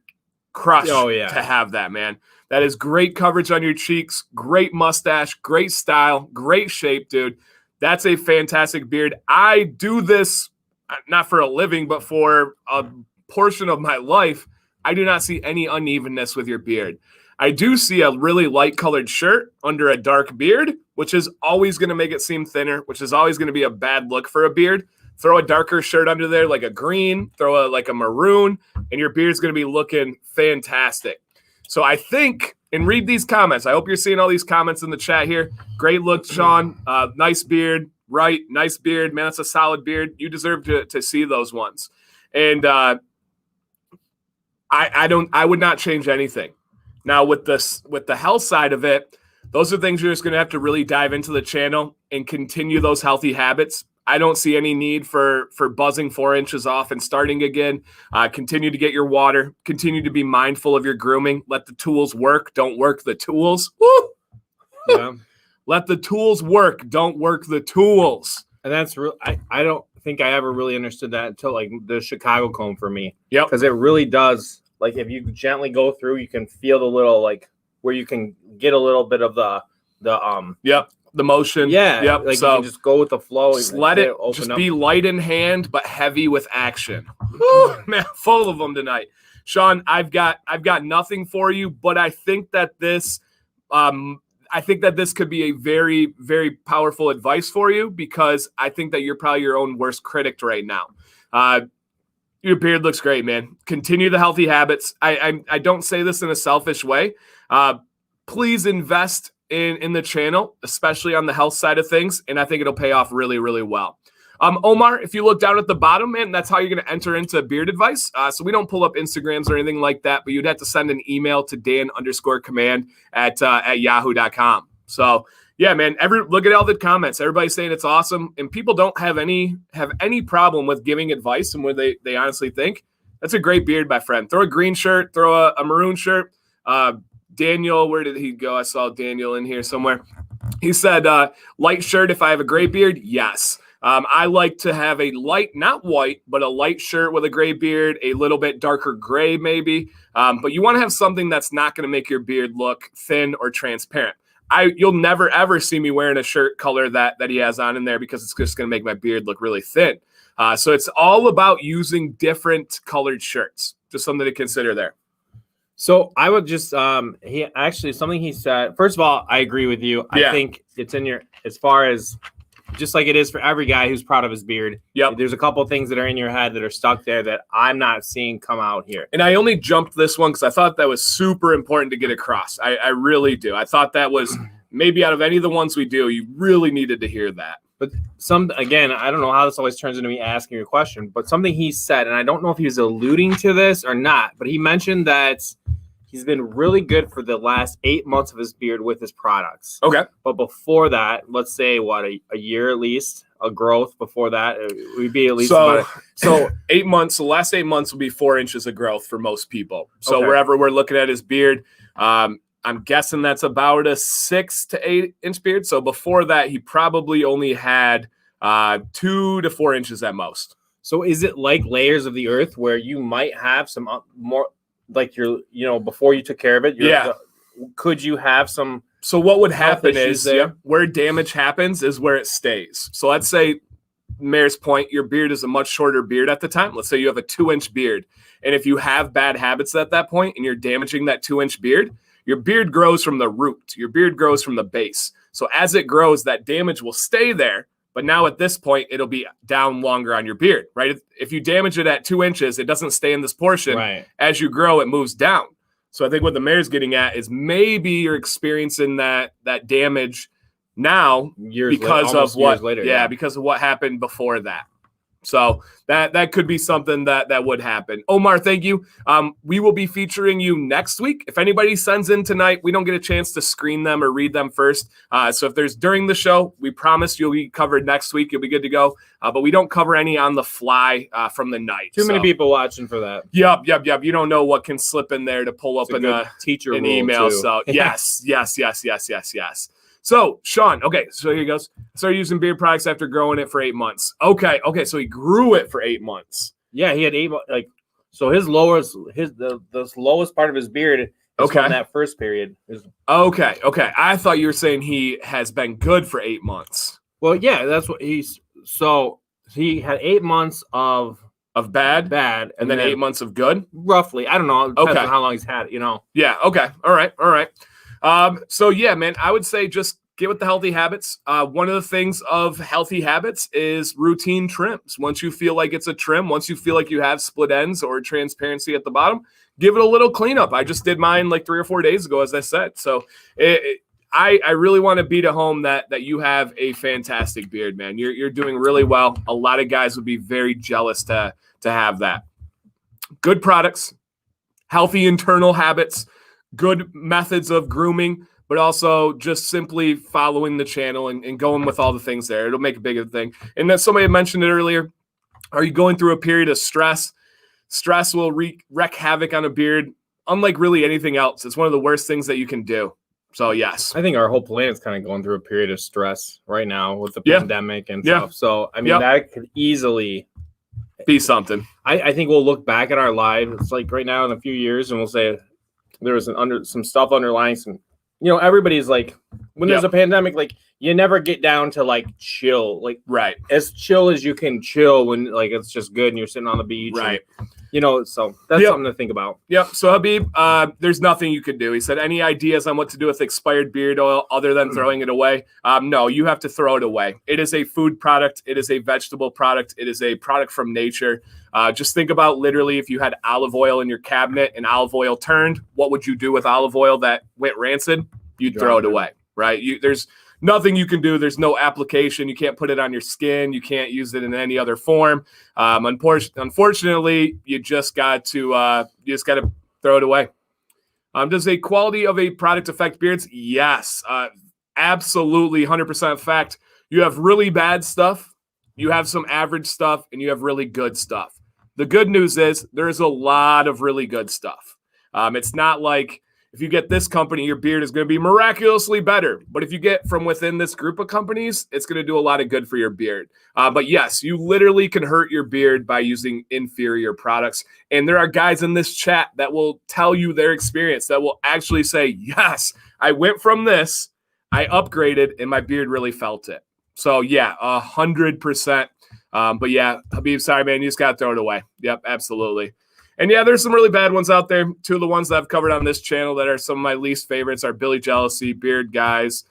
crush to have that, man. That is great coverage on your cheeks, great mustache, great style, great shape, dude. That's a fantastic beard. I do this not for a living, but for a portion of my life. I do not see any unevenness with your beard. I do see a really light colored shirt under a dark beard, which is always going to make it seem thinner, which is always going to be a bad look for a beard. Throw a darker shirt under there, like a green, throw like a maroon, and your beard's going to be looking fantastic. So I think, and read these comments. I hope you're seeing all these comments in the chat here. Great look, Sean. Nice beard. Right. Nice beard, man. That's a solid beard. You deserve to see those ones. And I would not change anything. Now, with the health side of it, those are things you're just going to have to really dive into the channel and continue those healthy habits. I don't see any need for buzzing 4 inches off and starting again. Continue to get your water. Continue to be mindful of your grooming. Let the tools work. Don't work the tools. Woo! Yeah. Let the tools work. Don't work the tools. And that's real. I don't think I ever really understood that until like the Chicago comb for me. Yep. Because it really does. Like if you gently go through, you can feel the little like where you can get a little bit of the motion. Yeah. Yep. Like so you can just go with the flow. Just let it just be light in hand, but heavy with action. Woo, man, full of them tonight. Sean, I've got nothing for you, but I think that this could be a very, very powerful advice for you because I think that you're probably your own worst critic right now. Your beard looks great, man. Continue the healthy habits. I don't say this in a selfish way. Please invest in the channel, especially on the health side of things, and I think it'll pay off really, really well. Omar, if you look down at the bottom, man, that's how you're going to enter into beard advice. So we don't pull up Instagrams or anything like that, but you'd have to send an email to Dan_command at yahoo.com. So Yeah, man. Look at all the comments. Everybody's saying it's awesome, and people don't have any problem with giving advice and what they honestly think. That's a great beard, my friend. Throw a green shirt, throw a maroon shirt. Daniel, where did he go? I saw Daniel in here somewhere. He said, light shirt if I have a gray beard. Yes. I like to have a light, not white, but a light shirt with a gray beard, a little bit darker gray maybe. But you want to have something that's not going to make your beard look thin or transparent. You'll never, ever see me wearing a shirt color that he has on in there because it's just going to make my beard look really thin. So it's all about using different colored shirts. Just something to consider there. So I would just something he said. First of all, I agree with you. I think it's in your, as far as just like it is for every guy who's proud of his beard. Yep. There's a couple of things that are in your head that are stuck there that I'm not seeing come out here. And I only jumped this one because I thought that was super important to get across. I really do. I thought that was maybe out of any of the ones we do, you really needed to hear that. But again, I don't know how this always turns into me asking you a question, but something he said, and I don't know if he was alluding to this or not, but he mentioned that he's been really good for the last 8 months of his beard with his products. Okay. But before that, let's say a year at least, a growth before that, it would be at least so 8 months. The last 8 months will be 4 inches of growth for most people. So wherever we're looking at his beard, I'm guessing that's about a 6 to 8 inch beard. So before that, he probably only had 2 to 4 inches at most. So is it like layers of the earth where you might have some more, like before you took care of it? Could you have some? So what would happen is where damage happens is where it stays. So let's say, Mayor's point, your beard is a much shorter beard at the time. Let's say you have a 2-inch beard. And if you have bad habits at that point and you're damaging that 2-inch beard, your beard grows from the root. Your beard grows from the base. So as it grows, that damage will stay there. But now at this point, it'll be down longer on your beard, right? If you damage it at 2 inches, it doesn't stay in this portion. Right. As you grow, it moves down. So I think what the mayor's getting at is maybe you're experiencing that damage now because of what happened before that. So that could be something that would happen. Omar, thank you. We will be featuring you next week. If anybody sends in tonight, we don't get a chance to screen them or read them first. So if there's during the show, we promise you'll be covered next week. You'll be good to go. But we don't cover any on the fly from the night. Too many people watching for that. Yep. You don't know what can slip in there to pull up an email. Too. So yes. So, Sean, okay, so here he goes. Started using beard products after growing it for 8 months. Okay, so he grew it for 8 months. Yeah, he had 8 months. So the lowest part of his beard is from that first period. Okay. I thought you were saying he has been good for 8 months. Well, yeah, that's what so he had 8 months of bad, and then 8 months of good? Roughly. I don't know. It depends on how long he's had it, Yeah, okay. All right. So yeah, man, I would say just get with the healthy habits. One of the things of healthy habits is routine trims. Once you feel like it's a trim, once you feel like you have split ends or transparency at the bottom, give it a little cleanup. I just did mine like 3 or 4 days ago, as I said. So I really want to beat at home that you have a fantastic beard, man. You're doing really well. A lot of guys would be very jealous to have that. Good products, healthy internal habits, good methods of grooming, but also just simply following the channel and going with all the things there. It'll make a bigger thing. And then somebody mentioned it earlier. Are you going through a period of stress? Stress will wreak havoc on a beard. Unlike really anything else, it's one of the worst things that you can do. So yes. I think our whole planet's kind of going through a period of stress right now with the pandemic and stuff. So, I mean, that could easily be something. I think we'll look back at our lives like right now in a few years and we'll say, there was some stuff underlying some, everybody's like, when there's a pandemic, like you never get down to like chill, like as chill as you can chill when like it's just good and you're sitting on the beach, right? So that's something to think about. Yep. So Habib, there's nothing you can do. He said, any ideas on what to do with expired beard oil other than throwing it away? No, you have to throw it away. It is a food product. It is a vegetable product. It is a product from nature. Just think about literally if you had olive oil in your cabinet and olive oil turned, what would you do with olive oil that went rancid? You'd throw it away, right? There's nothing you can do. There's no application. You can't put it on your skin. You can't use it in any other form. Unfortunately, you just got to throw it away. Does a quality of a product affect beards? Yes. absolutely 100% fact. You have really bad stuff, you have some average stuff, and you have really good stuff. The good news is there's a lot of really good stuff. It's not like if you get this company, your beard is going to be miraculously better. But if you get from within this group of companies, it's going to do a lot of good for your beard. But yes, you literally can hurt your beard by using inferior products. And there are guys in this chat that will tell you their experience, that will actually say, yes, I went from this, I upgraded, and my beard really felt it. So yeah, 100%. But yeah, Habib, sorry, man, you just got to throw it away. Yep, absolutely. And yeah, there's some really bad ones out there. Two of the ones that I've covered on this channel that are some of my least favorites are Billy Jealousy, Beard Guys.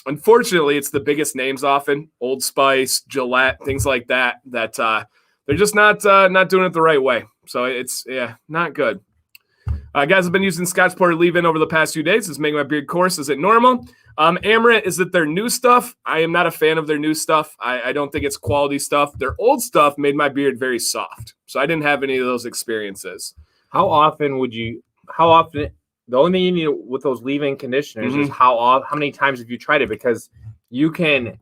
Unfortunately, it's the biggest names often, Old Spice, Gillette, things like that, that they're just not doing it the right way. So it's, not good. Guys have been using Scotch Porter leave-in over the past few days. It's making my beard coarse. Is it normal? Amaranth, is it their new stuff? I am not a fan of their new stuff. I don't think it's quality stuff. Their old stuff made my beard very soft. So I didn't have any of those experiences. How often, the only thing you need with those leave-in conditioners is how many times have you tried it? Because you can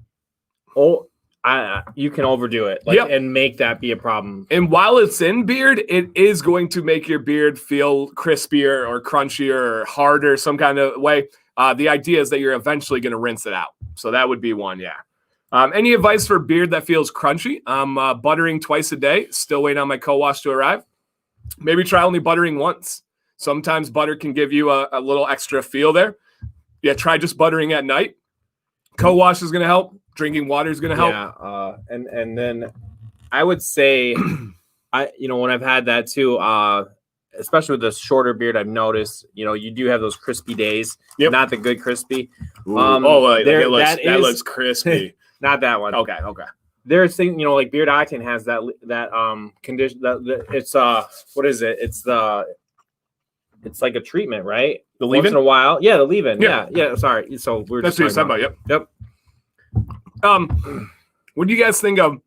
overdo it and make that be a problem. And while it's in beard, it is going to make your beard feel crispier or crunchier or harder, some kind of way. The idea is that you're eventually going to rinse it out. So that would be one, yeah. Any advice for beard that feels crunchy? I'm buttering twice a day. Still waiting on my co-wash to arrive. Maybe try only buttering once. Sometimes butter can give you a little extra feel there. Yeah, try just buttering at night. Co-wash is going to help. Drinking water is going to help. Yeah, and then I would say, when I've had that too, especially with the shorter beard, I've noticed, you do have those crispy days. Yep. Not the good crispy. That looks crispy. Not that one. Okay. There's things, like Beard Octane has that condition. It's what is it? It's like a treatment, right? The leave-in? Once in a while, yeah, the leave-in. Yeah. Sorry. So we're that's what you're talking about. Yep. What do you guys think of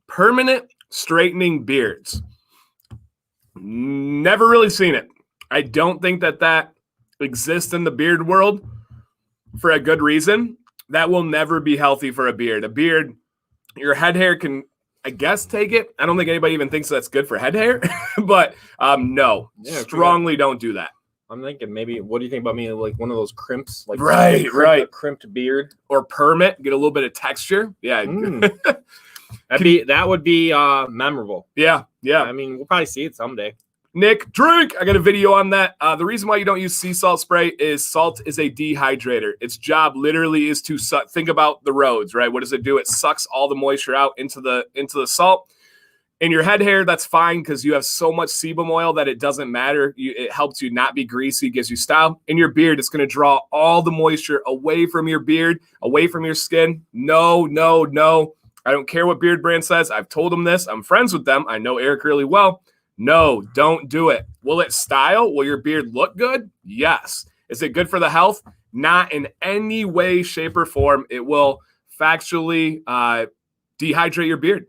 permanent straightening beards? Never really seen it. I don't think that exists in the beard world for a good reason. That will never be healthy for a beard. A beard, your head hair can, I guess, take it. I don't think anybody even thinks that's good for head hair, but no, strongly don't do that. I'm thinking maybe, what do you think about me? Like one of those crimps, like right, a crimped beard or permit, get a little bit of texture. Yeah. That would be memorable. Yeah. I mean, we'll probably see it someday. Nick, drink. I got a video on that. The reason why you don't use sea salt spray is salt is a dehydrator. Its job literally is to think about the roads, right? What does it do? It sucks all the moisture out into the salt. In your head hair, that's fine because you have so much sebum oil that it doesn't matter. It helps you not be greasy, gives you style. In your beard, it's going to draw all the moisture away from your beard, away from your skin. No. I don't care what beard brand says. I've told them this. I'm friends with them. I know Eric really well. No, don't do it. Will it style? Will your beard look good? Yes. Is it good for the health? Not in any way, shape, or form. It will factually dehydrate your beard.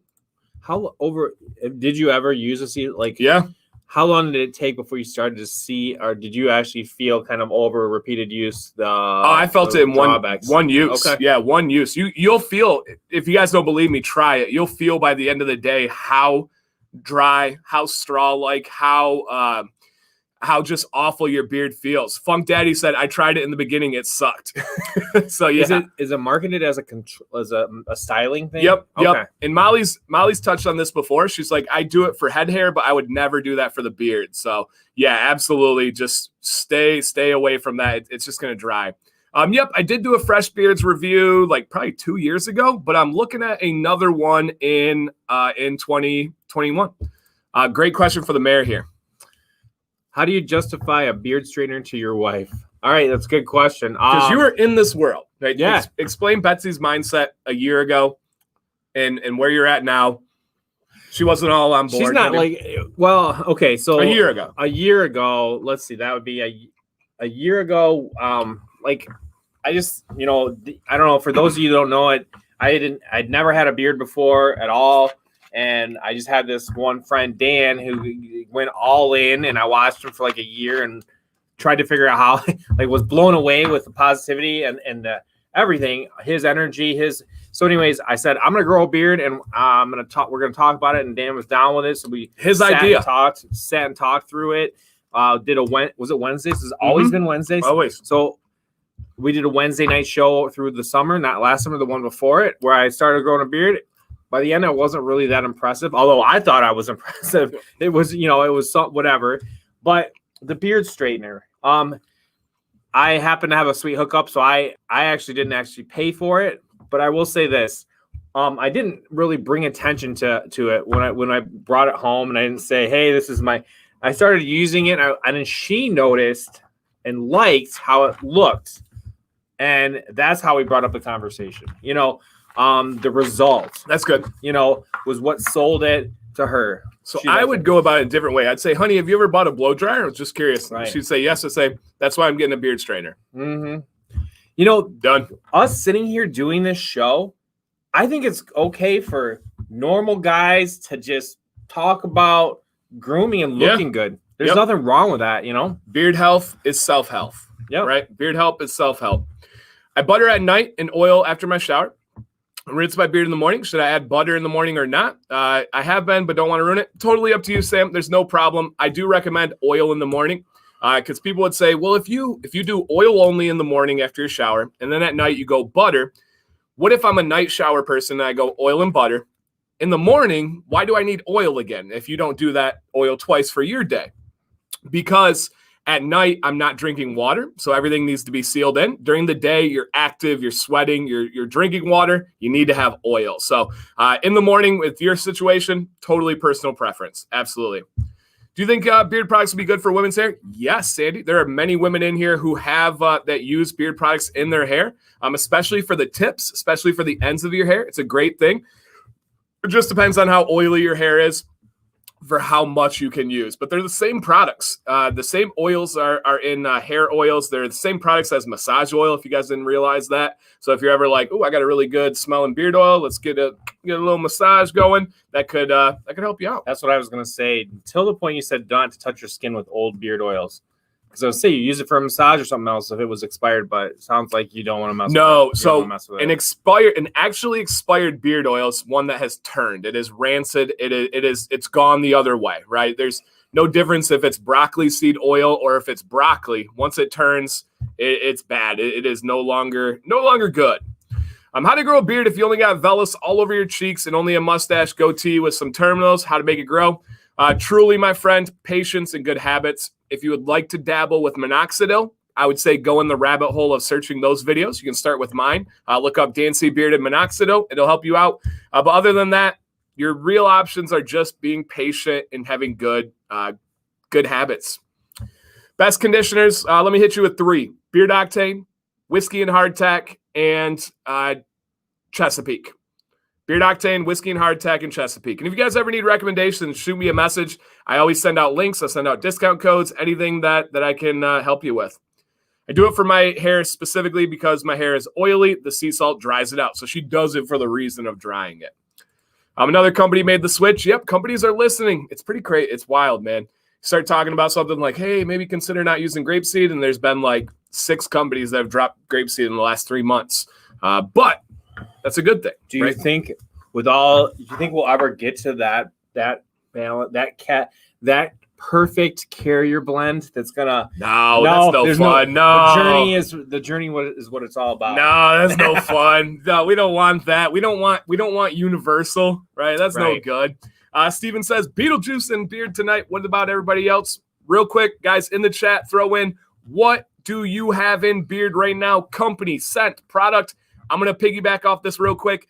Did you ever use a seed? Yeah. How long did it take before you started to see, or did you actually feel kind of over repeated use? I felt it in one use. Okay. Yeah, one use. You'll feel, if you guys don't believe me, try it. You'll feel by the end of the day how dry, how straw-like, how just awful your beard feels. Funk Daddy said, I tried it in the beginning, it sucked. So yeah. Is it marketed as a styling thing? Yep. And Molly's touched on this before. She's like, I do it for head hair, but I would never do that for the beard. So yeah, absolutely. Just stay away from that. It's just going to dry. Yep, I did do a Fresh Beards review like probably 2 years ago, but I'm looking at another one in 2021. Great question for the mayor here. How do you justify a beard straightener to your wife? All right, that's a good question. Because you were in this world, right? Yeah. Explain Betsy's mindset a year ago and where you're at now. She wasn't all on board. She's not okay, so a year ago, let's see, that would be a year ago. I just, I don't know. For those of you who don't know it, I'd never had a beard before at all. And I just had this one friend, Dan, who went all in, and I watched him for like a year. And tried to figure out how, like, was blown away with the positivity and everything, his energy, so anyways, I said, I'm going to grow a beard and we're going to talk about it. And Dan was down with it. So we sat and talked through it. Was it Wednesdays? It's always been Wednesdays. Always. So we did a Wednesday night show through the summer, not last summer, the one before it, where I started growing a beard. By the end, I wasn't really that impressive, although I thought I was impressive. It was, whatever. But the beard straightener, I happen to have a sweet hookup, so I actually didn't actually pay for it. But I will say this. I didn't really bring attention to it when I brought it home, and I didn't say, hey, this is I started using it, and then she noticed and liked how it looked. And that's how we brought up the conversation. The result. That's good. Was what sold it to her. So I would go about it a different way. I'd say, honey, have you ever bought a blow dryer? I was just curious. Right. She'd say yes. I'd say, that's why I'm getting a beard straightener. Mm-hmm. Done. Us sitting here doing this show, I think it's okay for normal guys to just talk about grooming and looking good. There's nothing wrong with that, Beard health is self-health. Yeah. Right? Beard health is self-help. I butter at night and oil after my shower. I rinse my beard in the morning. Should I add butter in the morning or not? I have been, but don't want to ruin it. Totally up to you, Sam. There's no problem. I do recommend oil in the morning because people would say, well, if you do oil only in the morning after your shower and then at night you go butter, what if I'm a night shower person and I go oil and butter? In the morning, why do I need oil again if you don't do that oil twice for your day? Because at night, I'm not drinking water, so everything needs to be sealed in. During the day, you're active, you're sweating, you're drinking water. You need to have oil. So in the morning, with your situation, totally personal preference. Absolutely. Do you think beard products would be good for women's hair? Yes, Sandy. There are many women in here who have that use beard products in their hair, especially for the tips, especially for the ends of your hair. It's a great thing. It just depends on how oily your hair is for how much you can use, but they're the same products. The same oils are in hair oils. They're the same products as massage oil, if you guys didn't realize that. So if you're ever like, oh, I got a really good smelling beard oil, let's get a little massage going, that could help you out. That's what I was going to say. Until the point you said not to touch your skin with old beard oils. Because I would say you use it for a massage or something else if it was expired, but it sounds like you don't want to mess with it. No, so an actually expired beard oil is one that has turned. It is rancid. It's gone the other way, right? There's no difference if it's broccoli seed oil or if it's broccoli. Once it turns, it's bad. It is no longer good. How to grow a beard if you only got vellus all over your cheeks and only a mustache, goatee with some terminals. How to make it grow. Truly, my friend, patience and good habits. If you would like to dabble with minoxidil, I would say go in the rabbit hole of searching those videos. You can start with mine. Look up DanCBearded minoxidil. It'll help you out. But other than that, your real options are just being patient and having good habits. Best conditioners, let me hit you with 3. Beard Octane, Whiskey and Hardtack, and Chesapeake. Beard Octane, Whiskey and Hardtack, and Chesapeake. And if you guys ever need recommendations, shoot me a message. I always send out links. I send out discount codes, anything that I can help you with. I do it for my hair specifically because my hair is oily. The sea salt dries it out. So she does it for the reason of drying it. Another company made the switch. Yep, companies are listening. It's pretty crazy. It's wild, man. Start talking about something like, hey, maybe consider not using grapeseed. And there's been like 6 companies that have dropped grapeseed in the last 3 months. But that's a good thing. Do you think we'll ever get to that balance, that perfect carrier blend that's gonna? No, that's no fun. The journey is what it's all about. No, that's no fun. No, we don't want that. We don't want universal, right? That's no good. Steven says Beetlejuice and beard tonight. What about everybody else? Real quick, guys, in the chat, throw in what do you have in beard right now? Company, scent, product. I'm going to piggyback off this real quick.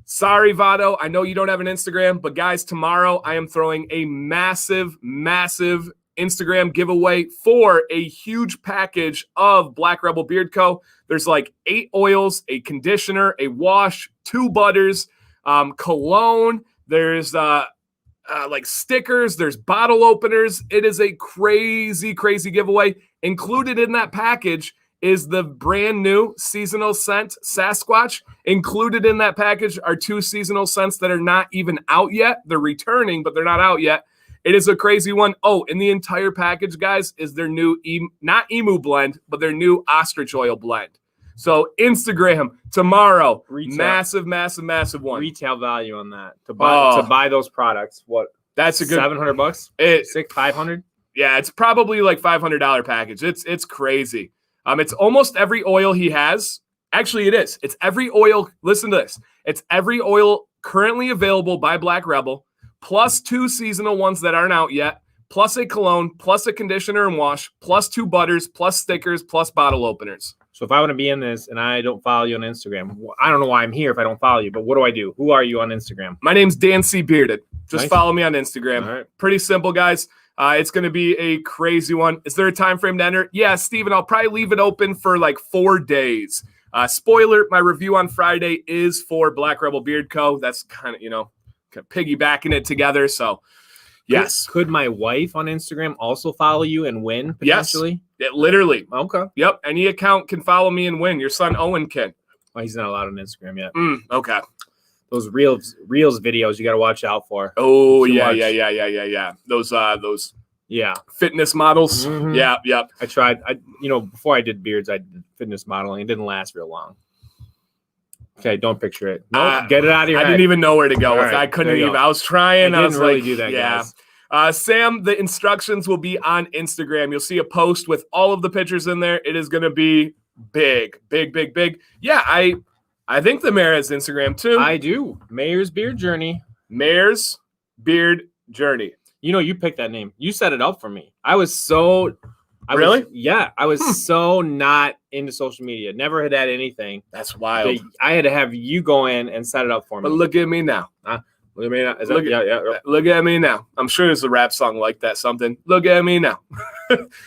Sorry, Vado. I know you don't have an Instagram, but guys, tomorrow I am throwing a massive, massive Instagram giveaway for a huge package of Black Rebel Beard Co. There's like 8 oils, a conditioner, a wash, 2 butters, cologne. There's like stickers. There's bottle openers. It is a crazy, crazy giveaway. Included in that package is the brand new seasonal scent Sasquatch. Included in that package are 2 seasonal scents that are not even out yet. They're returning, but they're not out yet. It is a crazy one. Oh, in the entire package, guys, is their new, not emu blend, but their new ostrich oil blend. So Instagram tomorrow, massive one. Retail value on that to buy those products. What? That's a good $700. $500. Yeah, it's probably like $500 package. It's crazy. It's almost every oil he has. Actually, it is. It's every oil. Listen to this. It's every oil currently available by Black Rebel, plus 2 seasonal ones that aren't out yet, plus a cologne, plus a conditioner and wash, plus 2 butters, plus stickers, plus bottle openers. So if I want to be in this and I don't follow you on Instagram, I don't know why I'm here if I don't follow you, but what do I do? Who are you on Instagram? My name's DanCBearded. Just nice. Follow me on Instagram. All right. Pretty simple, guys. It's going to be a crazy one. Is there a time frame to enter? Yeah, Steven, I'll probably leave it open for like 4 days. Spoiler, my review on Friday is for Black Rebel Beard Co. That's kind of, piggybacking it together. So, yes. Could my wife on Instagram also follow you and win potentially? Yes, literally. Okay. Yep. Any account can follow me and win. Your son Owen can. Well, he's not allowed on Instagram yet. Okay. Those reels videos you got to watch out for. Oh, yeah. Those fitness models. Mm-hmm. Yeah. I tried. Before I did beards, I did fitness modeling. It didn't last real long. Okay, don't picture it. Nope, get it out of your head. I didn't even know where to go. All right, I couldn't even. I was trying. I didn't really do that, guys. Sam, the instructions will be on Instagram. You'll see a post with all of the pictures in there. It is going to be big. Yeah, I think the mayor has Instagram too. I do. MayorsBeardJourney. MayorsBeardJourney. You picked that name. You set it up for me. I was so not into social media. Never had anything. That's wild. I had to have you go in and set it up for me. But look at me now. Look at me now. Look at me now. I'm sure there's a rap song like that. Something. Look at me now.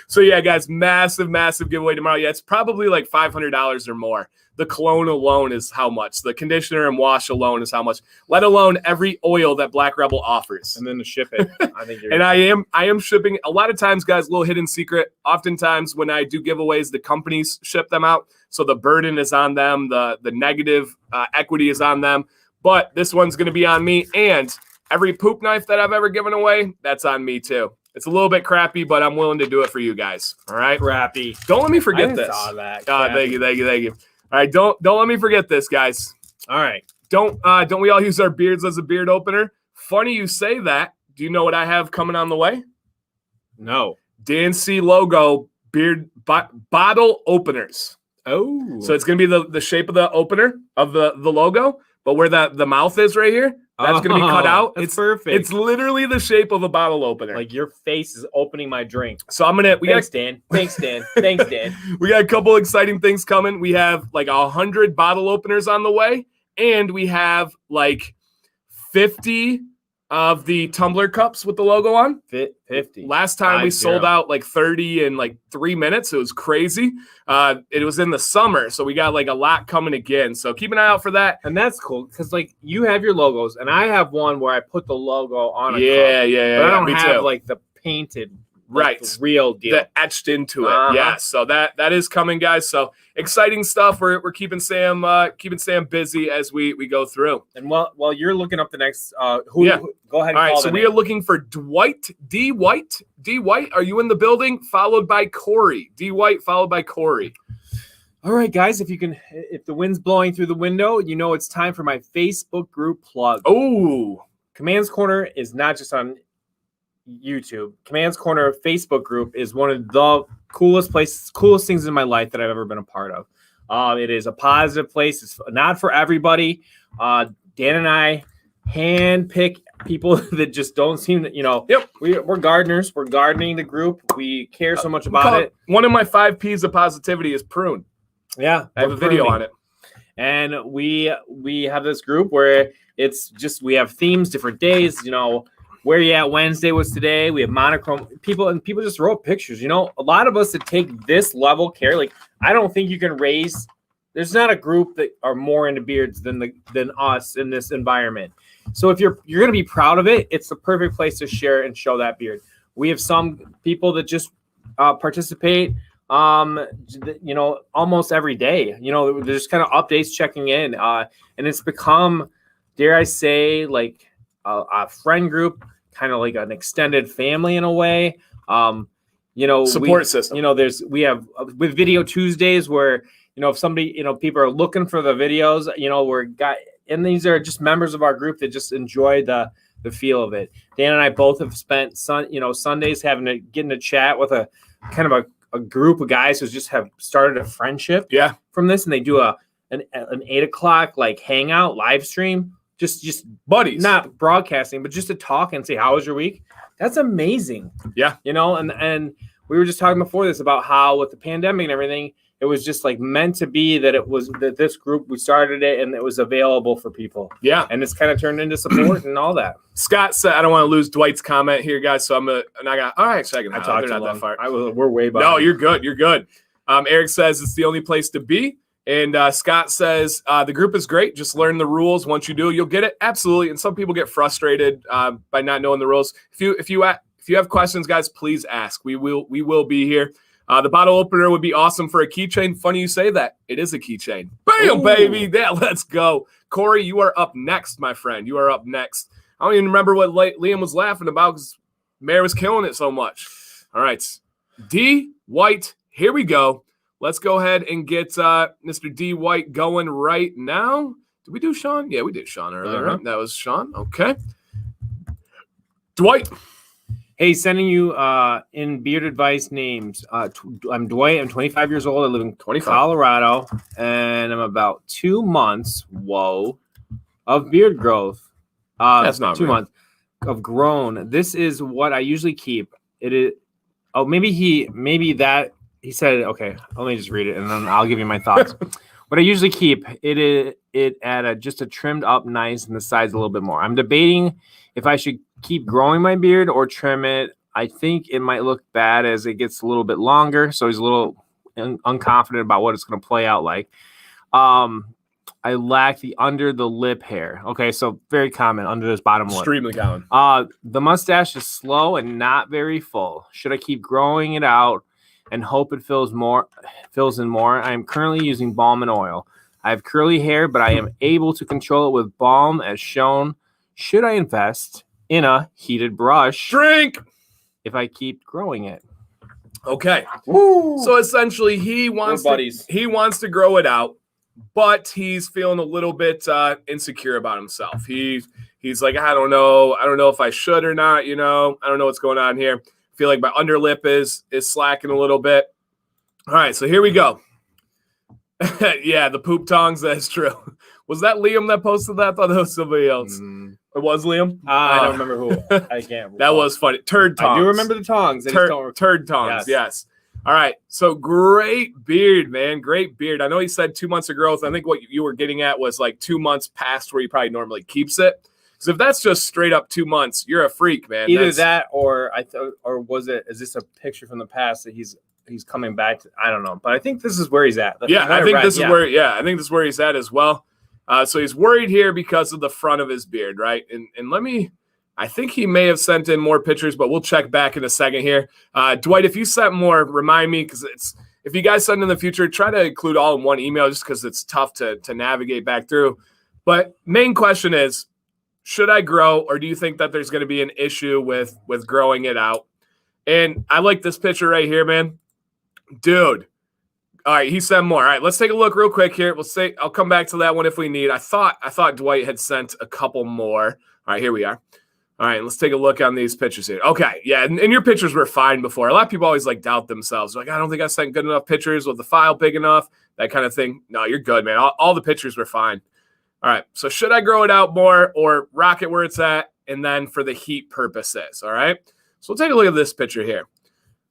So yeah, guys, massive giveaway tomorrow. Yeah, it's probably like $500 or more. The cologne alone is how much. The conditioner and wash alone is how much. Let alone every oil that Black Rebel offers. And then to ship it. I think and I am shipping. A lot of times, guys, little hidden secret. Oftentimes when I do giveaways, the companies ship them out. So the burden is on them. The negative equity is on them. But this one's going to be on me. And every poop knife that I've ever given away, that's on me too. It's a little bit crappy, but I'm willing to do it for you guys. All right? Crappy. Don't let me forget this. Saw that. Thank you. All right, don't let me forget this, guys. All right. Don't we all use our beards as a beard opener? Funny you say that. Do you know what I have coming on the way? No. DanC logo beard bottle openers. Oh. So it's going to be the shape of the opener of the logo, but where the mouth is right here, that's going to be cut out. It's perfect. It's literally the shape of a bottle opener. Like your face is opening my drink. So Thanks, Dan. Thanks, Dan. We got a couple exciting things coming. We have like 100 bottle openers on the way, and we have like 50 of the tumbler cups with the logo on. 50. Last time we sold out like 30 in like 3 minutes. It was crazy. It was in the summer, so we got like a lot coming again. So keep an eye out for that. And that's cool because like you have your logos, and I have one where I put the logo on a cup. Yeah. But I don't have like the painted. Like the real deal. That etched into it. Yeah. So that is coming, guys. So exciting stuff. We're keeping Sam busy as we go through. And while you're looking up the next go ahead and all right, so we are looking for Dwight. D White. Are you in the building? Followed by Corey. D White followed by Corey. All right, guys, if the wind's blowing through the window, it's time for my Facebook group plug. Oh, Commands Corner is not just on YouTube. Commands Corner Facebook group is one of the coolest things in my life that I've ever been a part of. It is a positive place. It's not for everybody. Dan and I handpick people that just don't seem to, Yep. We're gardeners. We're gardening the group. We care so much about it. One of my 5 P's of positivity is prune. Yeah. I have a video on it. And we have this group where it's just, we have themes, different days, where you at Wednesday was today. We have monochrome people, and people just wrote pictures. A lot of us that take this level care. Like, I don't think you can raise. There's not a group that are more into beards than us in this environment. So if you're going to be proud of it, it's the perfect place to share and show that beard. We have some people that just participate. Almost every day. There's kind of updates checking in, and it's become, dare I say, like a friend group. kind of like an extended family in a way. Support system. We have with Video Tuesdays where, if somebody, people are looking for the videos, and these are just members of our group that just enjoy the feel of it. Dan and I both have spent Sundays getting to chat with a kind of a group of guys who just have started a friendship from this, and they do an 8 o'clock like hangout live stream, just buddies, not broadcasting, but just to talk and say, how was your week? That's amazing. Yeah. And we were just talking before this about how with the pandemic and everything, it was just like meant to be that this group, we started it and it was available for people. Yeah. And it's kind of turned into support and all that. Scott said, I don't want to lose Dwight's comment here, guys. So all right, second. I talked not that far. We're way behind. No, you're good. You're good. Eric says it's the only place to be. And Scott says the group is great. Just learn the rules. Once you do, you'll get it. Absolutely. And some people get frustrated by not knowing the rules. If you have questions, guys, please ask. We will be here. The bottle opener would be awesome for a keychain. Funny you say that. It is a keychain. Bam, baby. Yeah, let's go. Corey, you are up next, my friend. You are up next. I don't even remember what Liam was laughing about because Mayor was killing it so much. All right. D. White, here we go. Let's go ahead and get Mr. D. White going right now. Did we do Sean? Yeah, we did Sean earlier, right? That was Sean. Okay. Dwight. Hey, sending you in beard advice names. I'm Dwight. I'm 25 years old. I live in Colorado, and I'm about 2 months. Of beard growth. That's not 2 months of grown. This is what I usually keep. It is. Oh, he said. Okay, let me just read it, and then I'll give you my thoughts. What I usually keep it at just a trimmed up nice, and the sides a little bit more. I'm debating if I should keep growing my beard or trim it. I think it might look bad as it gets a little bit longer. So he's a little unconfident about what it's going to play out like. I lack the under the lip hair. Okay, so very common under this bottom lip. Extremely common. The mustache is slow and not very full. Should I keep growing it out and hope it fills in more? I am currently using balm and oil. I have curly hair, but I am able to control it with balm as shown. Should I invest in a heated brush? Drink if I keep growing it. Okay. Woo. So essentially he wants to grow it out, but he's feeling a little bit insecure about himself. He's like, I don't know if I should or not, I don't know what's going on here. I feel like my underlip is slacking a little bit. All right, so here we go. Yeah, the poop tongs, that's true. Was that Liam that posted that? I thought that was somebody else. It was Liam? I don't remember who. I can't recall. That was funny. Turd tongs. I do remember the tongs. Turd tongs, yes. All right. So great beard, man. Great beard. I know he said 2 months of growth. I think what you were getting at was like 2 months past where he probably normally keeps it. Because if that's just straight up 2 months, you're a freak, man. Either that or is this a picture from the past that he's coming back to? I don't know. But I think this is where he's at. I think this is where he's at as well. So he's worried here because of the front of his beard, right? And I think he may have sent in more pictures, but we'll check back in a second here. Dwight, if you sent more, remind me, because if you guys send in the future, try to include all in one email just because it's tough to navigate back through. But main question is, should I grow, or do you think that there's going to be an issue with growing it out? And I like this picture right here, man. Dude. All right, he sent more. All right, let's take a look real quick here. I'll come back to that one if we need. I thought Dwight had sent a couple more. All right, here we are. All right, let's take a look on these pictures here. Okay, yeah, and your pictures were fine before. A lot of people always doubt themselves. Like, I don't think I sent good enough pictures. Was the file big enough? That kind of thing. No, you're good, man. All the pictures were fine. All right, so should I grow it out more or rock it where it's at, and then for the heat purposes? All right, so we'll take a look at this picture here.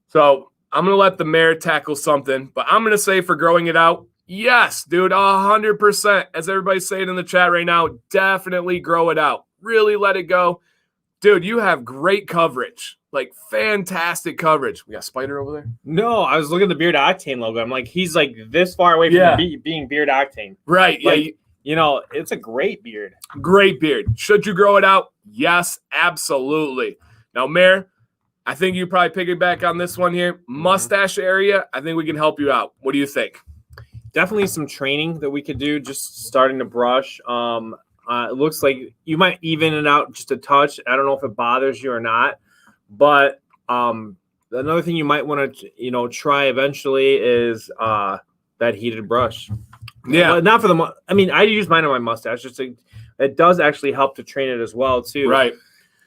So I'm going to let the mayor tackle something, but I'm going to say for growing it out, yes, dude, 100%. As everybody's saying in the chat right now, definitely grow it out. Really let it go. Dude, you have great coverage, like fantastic coverage. We got Spider over there? No, I was looking at the Beard Octane logo. I'm like, he's like this far away from being Beard Octane. Right, yeah. It's a great beard. Great beard. Should you grow it out? Yes, absolutely. Now, Mayor, I think you probably piggyback on this one here. Mustache area, I think we can help you out. What do you think? Definitely some training that we could do, just starting to brush. It looks like you might even it out just a touch. I don't know if it bothers you or not, but another thing you might want to try eventually is that heated brush. Yeah, but not for the. I mean, I use mine on my mustache. It does actually help to train it as well too. Right.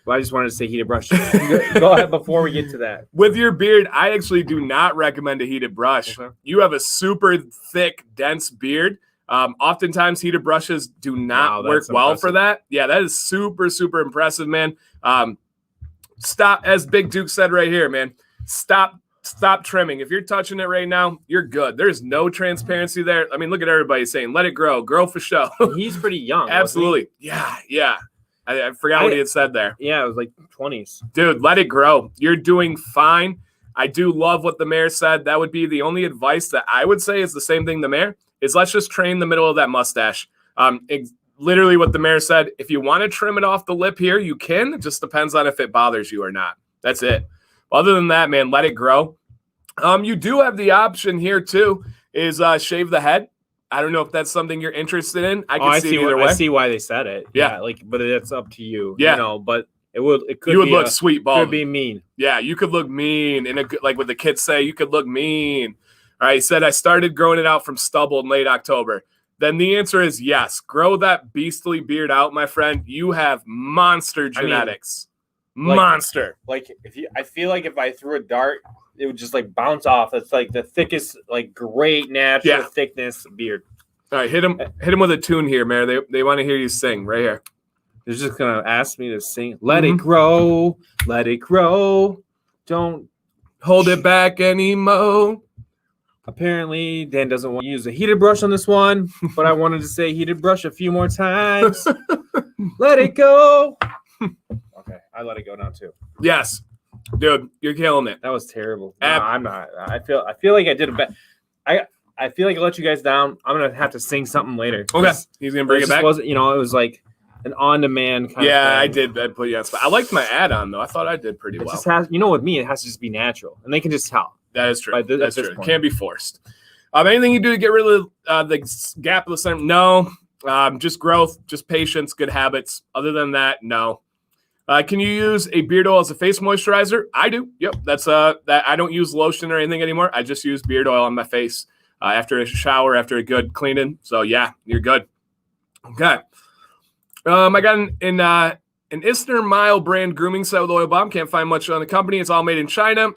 Well, I just wanted to say heated brush. Go ahead before we get to that. With your beard, I actually do not recommend a heated brush. Okay. You have a super thick, dense beard. Oftentimes, heated brushes do not work well for that. Yeah, that is super, super impressive, man. Stop, as Big Duke said right here, man. Stop trimming. If you're touching it right now, you're good. There's no transparency there. I mean, look at everybody saying, let it grow for show. He's pretty young. Absolutely. Yeah. I forgot what he had said there. Yeah, it was like 20s. Dude, let it grow. You're doing fine. I do love what the mayor said. That would be the only advice that I would say is the same thing the mayor is. Let's just train the middle of that mustache. Literally what the mayor said. If you want to trim it off the lip here, you can. It just depends on if it bothers you or not. That's it. Other than that, man, let it grow. You do have the option here too, is shave the head. I don't know if that's something you're interested in. I see either way. I see why they said it. Yeah. But it's up to you. Yeah. But it could you would look sweet bald. Could be mean. Yeah, you could look mean. Like what the kids say, you could look mean. All right, he said, I started growing it out from stubble in late October. Then the answer is yes. Grow that beastly beard out, my friend. You have monster genetics. Monster. I feel like if I threw a dart, it would just like bounce off. It's like the thickest, like great natural thickness beard. All right, hit him with a tune here, Mayor. They want to hear you sing right here. They're just gonna ask me to sing. Let it grow, let it grow. Don't hold it back anymore. Apparently, Dan doesn't want to use a heated brush on this one, but I wanted to say heated brush a few more times. Let it go. Okay, I let it go now too. Yes. Dude, you're killing it. That was terrible. No, I'm not. I feel like I did a bad. I feel like I let you guys down. I'm gonna have to sing something later. Okay, he's gonna bring it back. Wasn't it was like an on-demand kind of thing. I did. I put you on spot. I liked my add-on though. I thought I did pretty well. Just has, with me, it has to just be natural, and they can just tell. That is true. That's true. It can't be forced. Anything you do to get rid of the gap of the center? No. Just growth, just patience, good habits. Other than that, no. Can you use a beard oil as a face moisturizer? I do. Yep. That's that. I don't use lotion or anything anymore. I just use beard oil on my face after a shower, after a good cleaning. So yeah, you're good. Okay. I got an Isner Mile brand grooming set with oil bomb. Can't find much on the company. It's all made in China.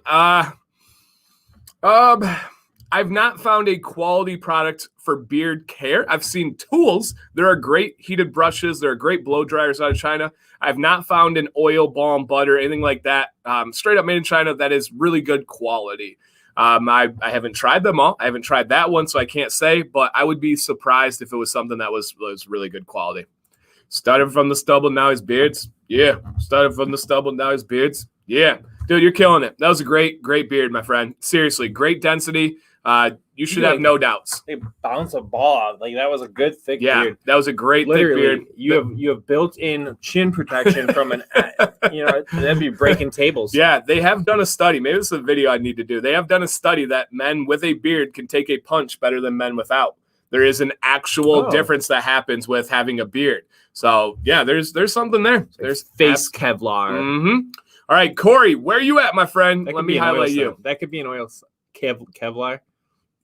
I've not found a quality product for beard care. I've seen tools. There are great heated brushes. There are great blow dryers out of China. I've not found an oil, balm, butter, anything like that. Straight up made in China that is really good quality. I haven't tried them all. I haven't tried that one, so I can't say, but I would be surprised if it was something that was really good quality. Started from the stubble, now his beards. Yeah. Started from the stubble, now his beards. Yeah. Dude, you're killing it. That was a great beard, my friend. Seriously, great density. You should have no doubts. They bounce a ball out. Like that was a good thick beard. That was a great thick beard. You have built-in chin protection from an that'd be breaking tables. Yeah, they have done a study. Maybe this is a video I need to do. They have done a study that men with a beard can take a punch better than men without. There is an actual difference that happens with having a beard. So yeah, there's something there. There's face Kevlar. Mm-hmm. All right, Corey, where are you at, my friend? Let me highlight you. That could be an oil Kevlar.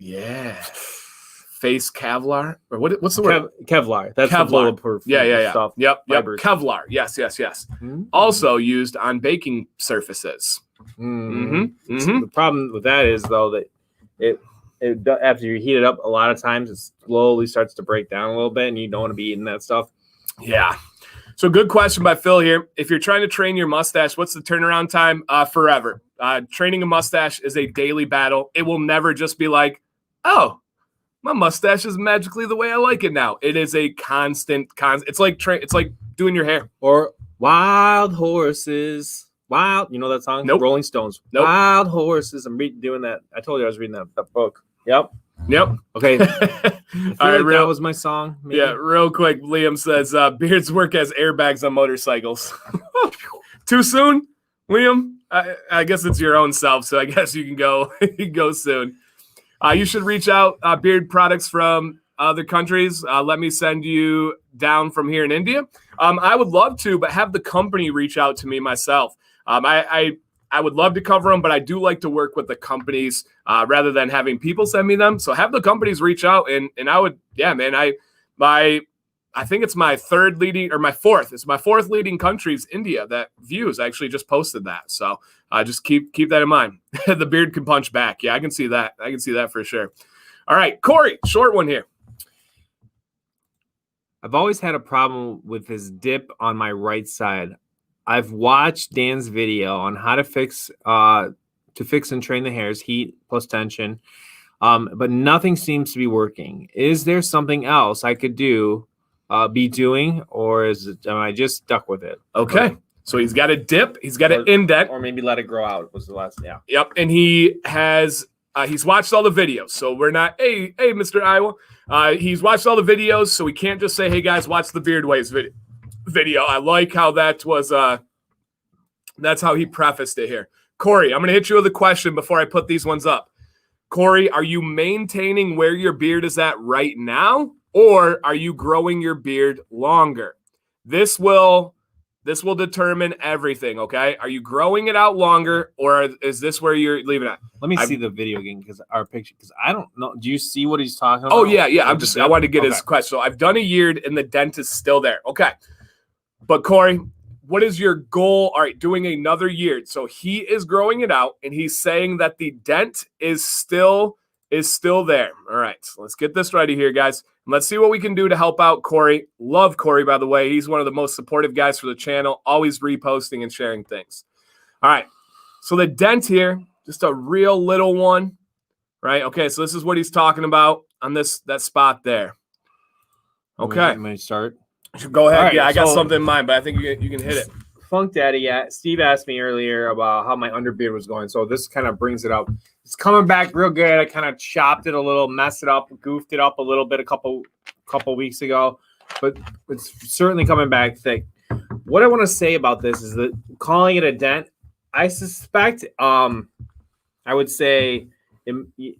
Yeah. Face Kevlar? Or what's the word? Kevlar. That's Kevlar. The bulletproof stuff. Yep. Kevlar. Yes. Mm-hmm. Also used on baking surfaces. Mm-hmm. Mm-hmm. The problem with that is, though, that it after you heat it up, a lot of times it slowly starts to break down a little bit, and you don't want to be eating that stuff. Yeah. So good question by Phil here. If you're trying to train your mustache, what's the turnaround time? Forever. Training a mustache is a daily battle. It will never just be like, oh, my mustache is magically the way I like it now. It is a constant. It's like doing your hair. Or wild horses. Wild. You know that song? Nope. Rolling Stones. Nope. Wild horses. I'm doing that. I told you I was reading that book. Yep. Okay. All right, that was my song. Maybe. Yeah, real quick. Liam says beards work as airbags on motorcycles. Too soon, Liam? I guess it's your own self, so I guess you can go. You can go soon. You should reach out. Beard products from other countries, let me send you down from here in India. I would love to, but have the company reach out to me myself. I would love to cover them, but I do like to work with the companies rather than having people send me them. So have the companies reach out, and I would, yeah, man. I think it's my third leading, or my fourth. It's my fourth leading countries, India, that views. I actually just posted that. So just keep that in mind. The beard can punch back. Yeah, I can see that. I can see that for sure. All right, Corey, short one here. I've always had a problem with this dip on my right side. I've watched Dan's video on how to fix and train the hairs, heat plus tension, but nothing seems to be working. Is there something else I could be doing, or am I just stuck with it? Okay, so he's got a dip, he's got an indent, or maybe let it grow out was the last. Yeah. Yep, and he has he's watched all the videos, so we're not hey Mr. Iowa. He's watched all the videos, so we can't just say, hey guys, watch the Beard Ways video. I like how that was that's how he prefaced it here. Corey, I'm going to hit you with a question before I put these ones up. Corey, are you maintaining where your beard is at right now, or are you growing your beard longer? This will determine everything, okay? Are you growing it out longer, or is this where you're leaving it? Let me see the video again, because our picture, because I don't know. Do you see what he's talking about? Oh, yeah. I wanted to get his question. So I've done a year, and the dent is still there. Okay. But Corey, what is your goal? All right, doing another year. So he is growing it out, and he's saying that the dent is still there. All right, so let's get this ready here, guys. Let's see what we can do to help out Corey. Love Corey, by the way. He's one of the most supportive guys for the channel, always reposting and sharing things. All right, so the dent here, just a real little one, right? Okay, so this is what he's talking about on that spot there. Okay. I'm going to start. Go ahead. Right, yeah, I got something in mind, but I think you can hit it. Funk Daddy, yeah. Steve asked me earlier about how my underbeard was going, so this kind of brings it up. It's coming back real good. I kind of chopped it a little, messed it up, goofed it up a little bit a couple weeks ago, but it's certainly coming back thick. What I want to say about this is that calling it a dent, I suspect, I would say,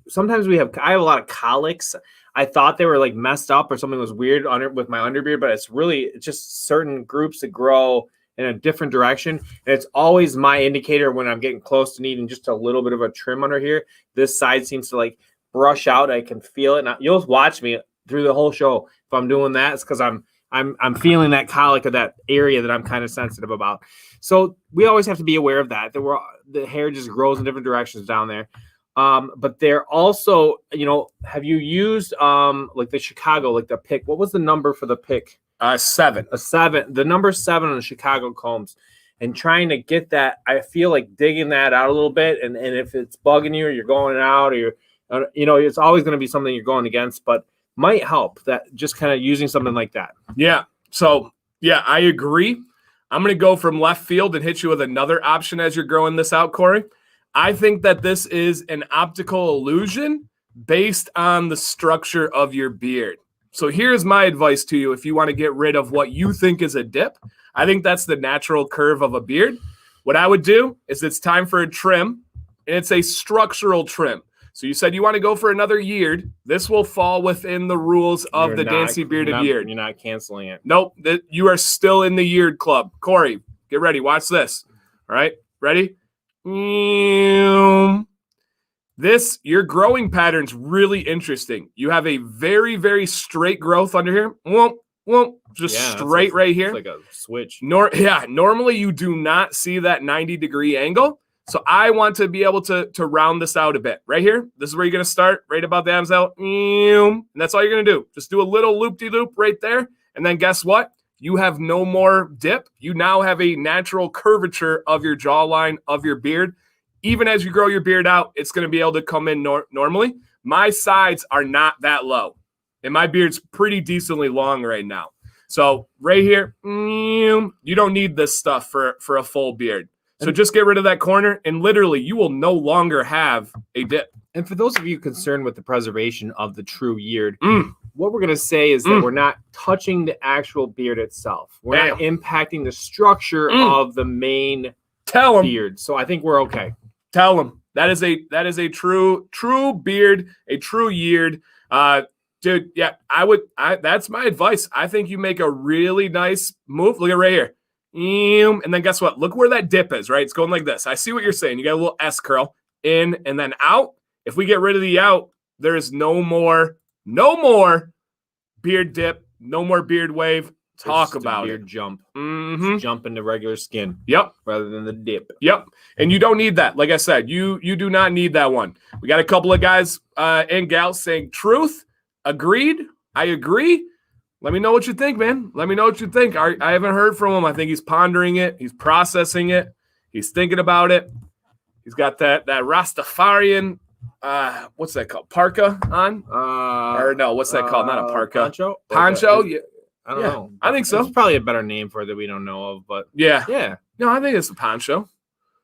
sometimes I have a lot of colics. I thought they were like messed up or something was weird with my underbeard, but it's just certain groups that grow in a different direction. And it's always my indicator when I'm getting close to needing just a little bit of a trim under here. This side seems to like brush out. I can feel it. And you'll watch me through the whole show. If I'm doing that, it's because I'm feeling that colic of that area that I'm kind of sensitive about. So we always have to be aware of that. The hair just grows in different directions down there. But they're also, have you used like the Chicago, like the pick? What was the number for the pick? 7. A 7. The number 7 on the Chicago combs, and trying to get that. I feel like digging that out a little bit, and if it's bugging you, or you're going out, or it's always going to be something you're going against, but might help that just kind of using something like that. Yeah. So yeah, I agree. I'm going to go from left field and hit you with another option as you're growing this out, Corey. I think that this is an optical illusion based on the structure of your beard. So here's my advice to you if you want to get rid of what you think is a dip. I think that's the natural curve of a beard. What I would do is it's time for a trim, and it's a structural trim. So you said you want to go for another year. This will fall within the rules of the DanCBearded year. You're not canceling it. Nope. You are still in the yeared club. Corey, get ready. Watch this. All right. Ready? Your growing pattern's really interesting. You have a very, very straight growth under here. Straight right here. It's like a switch. Normally you do not see that 90-degree angle. So I want to be able to round this out a bit. Right here, this is where you're going to start, right about the Adam's out. And that's all you're going to do. Just do a little loop-de-loop right there. And then guess what? You have no more dip. You now have a natural curvature of your jawline, of your beard. Even as you grow your beard out, it's going to be able to come in normally. My sides are not that low, and my beard's pretty decently long right now. So right here, you don't need this stuff for a full beard. So just get rid of that corner, and literally you will no longer have a dip. And for those of you concerned with the preservation of the true yeared, what we're going to say is that we're not touching the actual beard itself. We're not impacting the structure of the main beard. So I think we're okay. Tell them that is a true beard, a true yeared. Dude, yeah, that's my advice. I think you make a really nice move. Look at right here. And then guess what? Look where that dip is, right? It's going like this. I see what you're saying. You got a little S curl in and then out. If we get rid of the out, there is no more beard dip, no more beard wave. Talk about beard it. Jump. Mm-hmm. Jump into regular skin. Yep. Rather than the dip. Yep. And you don't need that. Like I said, you do not need that one. We got a couple of guys and gals saying truth. Agreed. I agree. Let me know what you think, man. Let me know what you think. I haven't heard from him. I think he's pondering it. He's processing it. He's thinking about it. He's got that Rastafarian, what's that called? Parka on? Or no, what's that called? Not a parka. Poncho? Poncho? Yeah. I don't know. I think so. There's probably a better name for it that we don't know of, but yeah. Yeah. No, I think it's a poncho.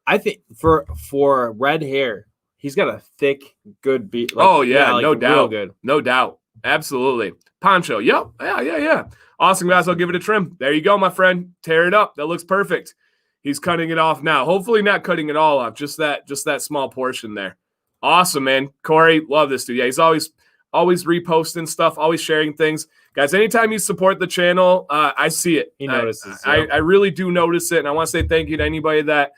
I think for red hair, he's got a thick, good beard. No doubt. Real good. No doubt. Absolutely. Poncho. Yep. Yeah. Awesome, guys. I'll give it a trim. There you go, my friend. Tear it up. That looks perfect. He's cutting it off now. Hopefully not cutting it all off. Just that small portion there. Awesome, man. Corey, love this dude. Yeah, he's always reposting stuff, always sharing things. Guys, anytime you support the channel, I see it. He notices. I really do notice it. And I want to say thank you to anybody that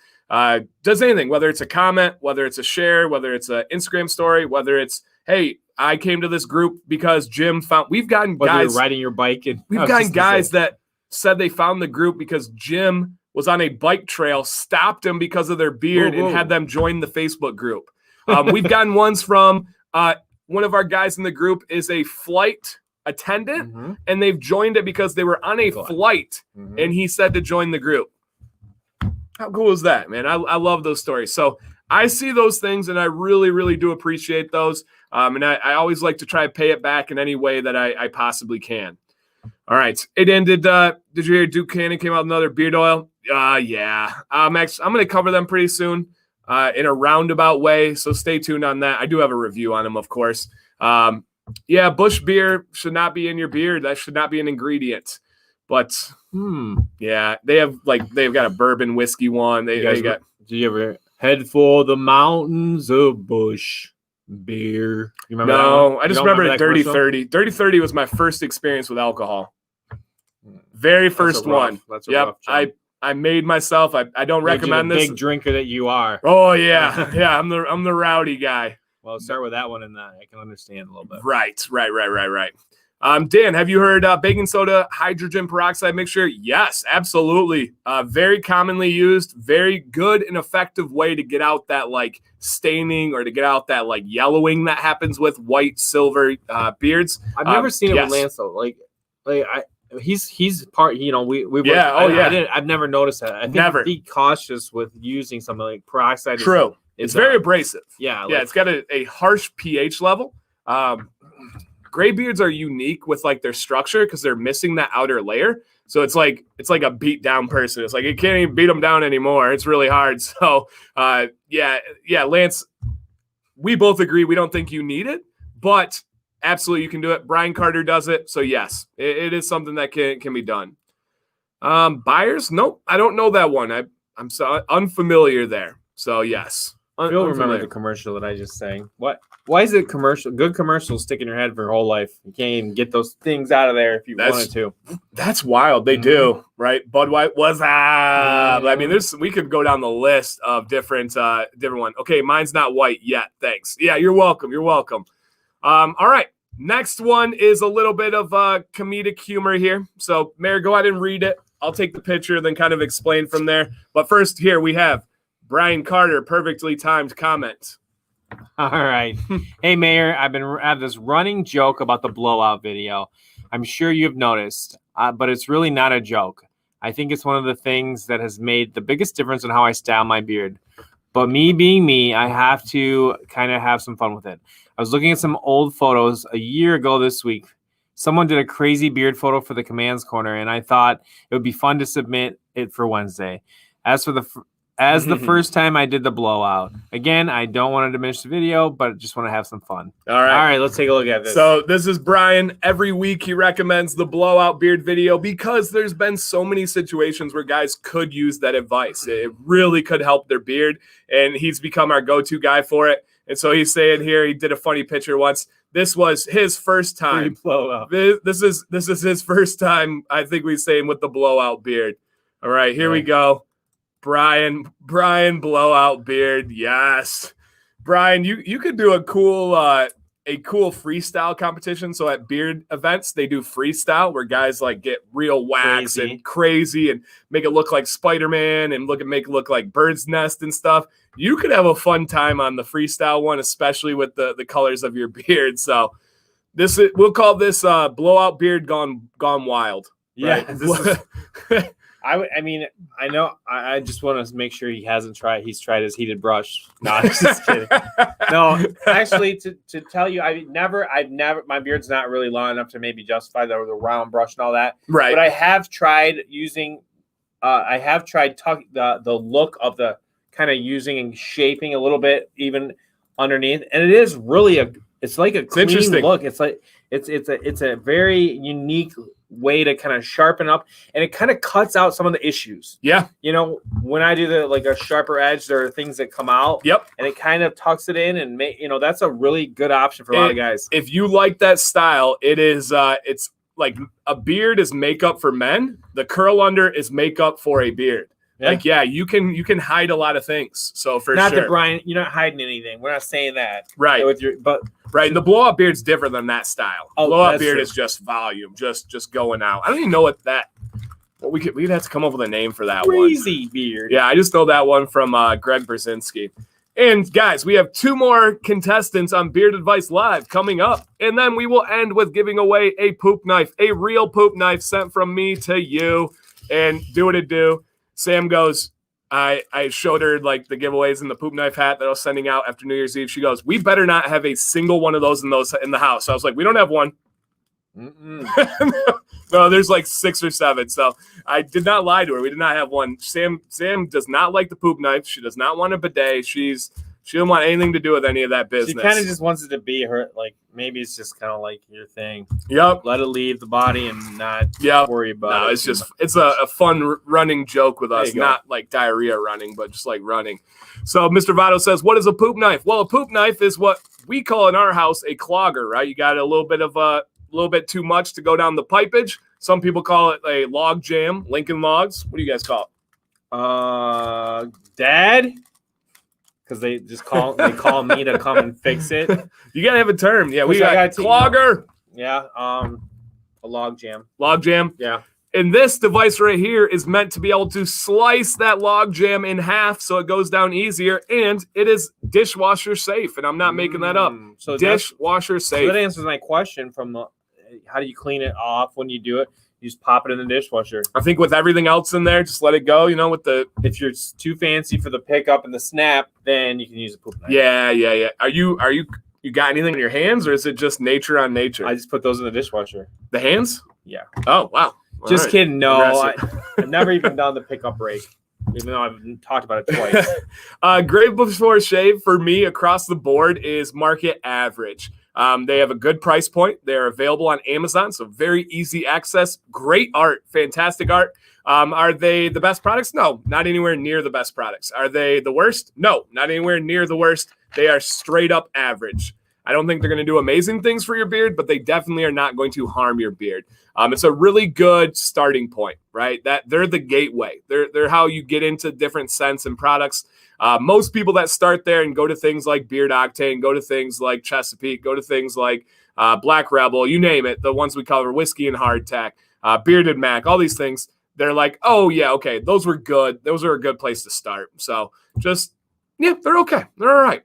does anything, whether it's a comment, whether it's a share, whether it's an Instagram story, whether it's, hey, I came to this group because Jim found. We've gotten whether guys you're riding your bike, and we've gotten guys that said they found the group because Jim was on a bike trail, stopped them because of their beard, and had them join the Facebook group. We've gotten ones from one of our guys in the group is a flight attendant, and they've joined it because they were on a flight, and he said to join the group. How cool is that, man? I love those stories. So I see those things, and I really, really do appreciate those. And I always like to try to pay it back in any way that I possibly can. All right. It ended. Did you hear Duke Cannon came out with another beard oil? Yeah. Max, I'm going to cover them pretty soon in a roundabout way. So stay tuned on that. I do have a review on them, of course. Yeah, Bush beer should not be in your beard. That should not be an ingredient. But yeah, they've got a bourbon whiskey one. They got. Did you ever head for the mountains of Bush beer? You remember? No, I just remember Dirty 30. Dirty 30 was my first experience with alcohol. Very first one. That's a rough job. I made myself. I don't recommend this. Big drinker that you are. Oh yeah, yeah. I'm the rowdy guy. Well, start with that one, and I can understand a little bit. Right. Dan, have you heard baking soda hydrogen peroxide mixture? Yes, absolutely. Very commonly used, very good and effective way to get out that like staining or to get out that like yellowing that happens with white, silver beards. I've never seen it with Lance though. He's part. You know, I've never noticed that. I think be cautious with using something like peroxide. True. It's very abrasive. Yeah. It's got a harsh pH level. Gray beards are unique with like their structure because they're missing that outer layer. So it's like a beat down person. It's like you can't even beat them down anymore. It's really hard. So yeah, Lance, we both agree we don't think you need it, but absolutely you can do it. Brian Carter does it. So yes, it is something that can be done. Buyers? Nope, I don't know that one. I'm so unfamiliar there. So yes. You'll remember the commercial that I just sang. What? Why is it commercial? Good commercials stick in your head for your whole life. You can't even get those things out of there if you wanted to. That's wild. They do, right? Bud White was I mean, we could go down the list of different one. Okay, mine's not white yet. Thanks. Yeah, you're welcome. All right. Next one is a little bit of comedic humor here. So, Mayor, go ahead and read it. I'll take the picture, then kind of explain from there. But first, here we have Brian Carter, perfectly timed comment. All right. Hey, Mayor, I have this running joke about the blowout video. I'm sure you've noticed, but it's really not a joke. I think it's one of the things that has made the biggest difference in how I style my beard. But me being me, I have to kind of have some fun with it. I was looking at some old photos a year ago this week. Someone did a crazy beard photo for the Commands Corner, and I thought it would be fun to submit it for Wednesday. As the first time I did the blowout. Again, I don't want to diminish the video, but just want to have some fun. All right, let's take a look at this. So this is Brian. Every week he recommends the blowout beard video because there's been so many situations where guys could use that advice. It really could help their beard, and he's become our go-to guy for it. And so he's saying here, he did a funny picture once. This was his first time. blowout. This is his first time. I think we say him with the blowout beard. All right, here we go. Brian blowout beard. Yes, Brian, you could do a cool freestyle competition. So at beard events, they do freestyle where guys like get real wax and crazy and make it look like Spider-Man and make it look like Bird's Nest and stuff. You could have a fun time on the freestyle one, especially with the colors of your beard. So we'll call this blowout beard gone wild. Right? Yeah. I just want to make sure he's tried his heated brush. No, I'm just kidding. No, actually, to tell you, I've never, my beard's not really long enough to maybe justify the round brush and all that. Right. But I have tried using, the look of the kind of using and shaping a little bit even underneath. And it is really it's like a clean look. It's like, it's a very unique way to kind of sharpen up, and it kind of cuts out some of the issues. Yeah. When I do a sharper edge, there are things that come out. Yep. And it kind of tucks it in, and that's a really good option for a lot of guys. If you like that style, it is it's like a beard is makeup for men. The curl under is makeup for a beard. Yeah. You can hide a lot of things. So for not sure. that, Brian, you're not hiding anything. We're not saying that. Right. Right. The blowout beard's different than that style. Blowout beard is just volume, just going out. I don't even know what that. Well, we'd have to come up with a name for that one. Crazy beard. Yeah, I just know that one from Greg Brzezinski. And guys, we have 2 more contestants on Beard Advice Live coming up, and then we will end with giving away a poop knife, a real poop knife sent from me to you. And do what it do. Sam goes, I showed her like the giveaways and the poop knife hat that I was sending out after New Year's Eve. She goes, we better not have a single one of those in the house. So I was like, we don't have one. No, there's like 6 or 7. So I did not lie to her. We did not have one. Sam does not like the poop knife. She does not want a bidet. She doesn't want anything to do with any of that business. She kind of just wants it to be her, like, maybe it's just kind of like your thing. Yep. Let it leave the body and not worry about it. No, it's a fun running joke with us, not like diarrhea running, but just like running. So Mr. Votto says, what is a poop knife? Well, a poop knife is what we call in our house a clogger, right? You got a little bit too much to go down the pipage. Some people call it a log jam, Lincoln Logs. What do you guys call it? Dad? Because they call me to come and fix it. You gotta have a term. Yeah, we got clogger. Yeah, a log jam. Log jam. Yeah. And this device right here is meant to be able to slice that log jam in half so it goes down easier, and it is dishwasher safe. And I'm not making that up. So dishwasher safe. So that answers my question from how do you clean it off when you do it? You just pop it in the dishwasher. I think with everything else in there, just let it go. If you're too fancy for the pickup and the snap, then you can use a poop knife. Yeah. Are you got anything in your hands, or is it just nature on nature? I just put those in the dishwasher. The hands? Yeah. Oh wow. Just kidding. No, I've never even done the pickup break, even though I've talked about it twice. Grave before shave for me across the board is market average. They have a good price point. They're available on Amazon, so very easy access. Great art, fantastic art. Are they the best products? No, not anywhere near the best products. Are they the worst? No, not anywhere near the worst. They are straight up average. I don't think they're going to do amazing things for your beard, but they definitely are not going to harm your beard. It's a really good starting point, right? That they're the gateway. They're how you get into different scents and products. Most people that start there and go to things like Beard Octane, go to things like Chesapeake, go to things like Black Rebel, you name it, the ones we cover, Whiskey and Hardtack, Bearded Mac, all these things, they're like, oh, yeah, okay, those were good. Those are a good place to start. So they're okay. They're all right.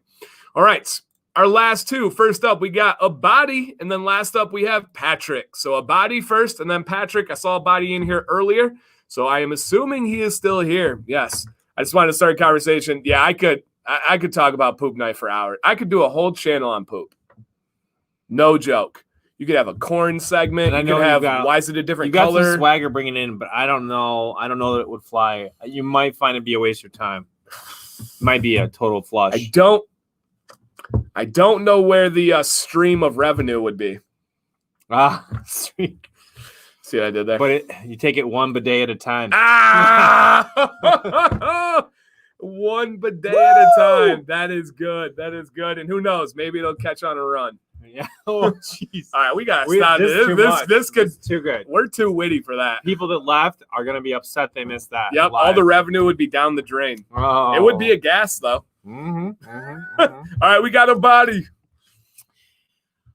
All right. Our last 2. First up, we got Abadi, and then last up, we have Patrick. So Abadi first, and then Patrick. I saw Abadi in here earlier, so I am assuming he is still here. Yes. I just wanted to start a conversation. Yeah, I could talk about poop knife for hours. I could do a whole channel on poop. No joke. You could have a corn segment. You could have why is it a different color? You got some swagger bringing in, but I don't know. I don't know that it would fly. You might find it be a waste of time. Might be a total flush. I don't know where the stream of revenue would be. Stream. See what I did there? But you take it one bidet at a time. One bidet at a time. That is good. And who knows? Maybe it'll catch on a run. Yeah. Oh, jeez. All right, we got to stop this. This could too good. We're too witty for that. People that left are going to be upset they missed that. Yep, all the revenue would be down the drain. Oh. It would be a gas, though. All All right, we got Abadi.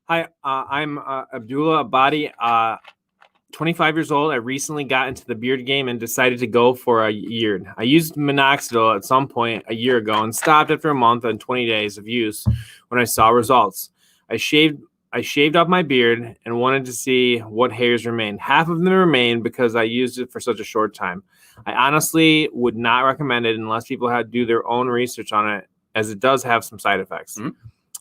Hi, I'm Abdullah Abadi, 25 years old. I recently got into the beard game and decided to go for a year. I used minoxidil at some point a year ago and stopped after a month and 20 days of use when I saw results. I shaved off my beard and wanted to see what hairs remained. Half of them remained because I used it for such a short time. I honestly would not recommend it unless people had to do their own research on it, as it does have some side effects. Mm-hmm.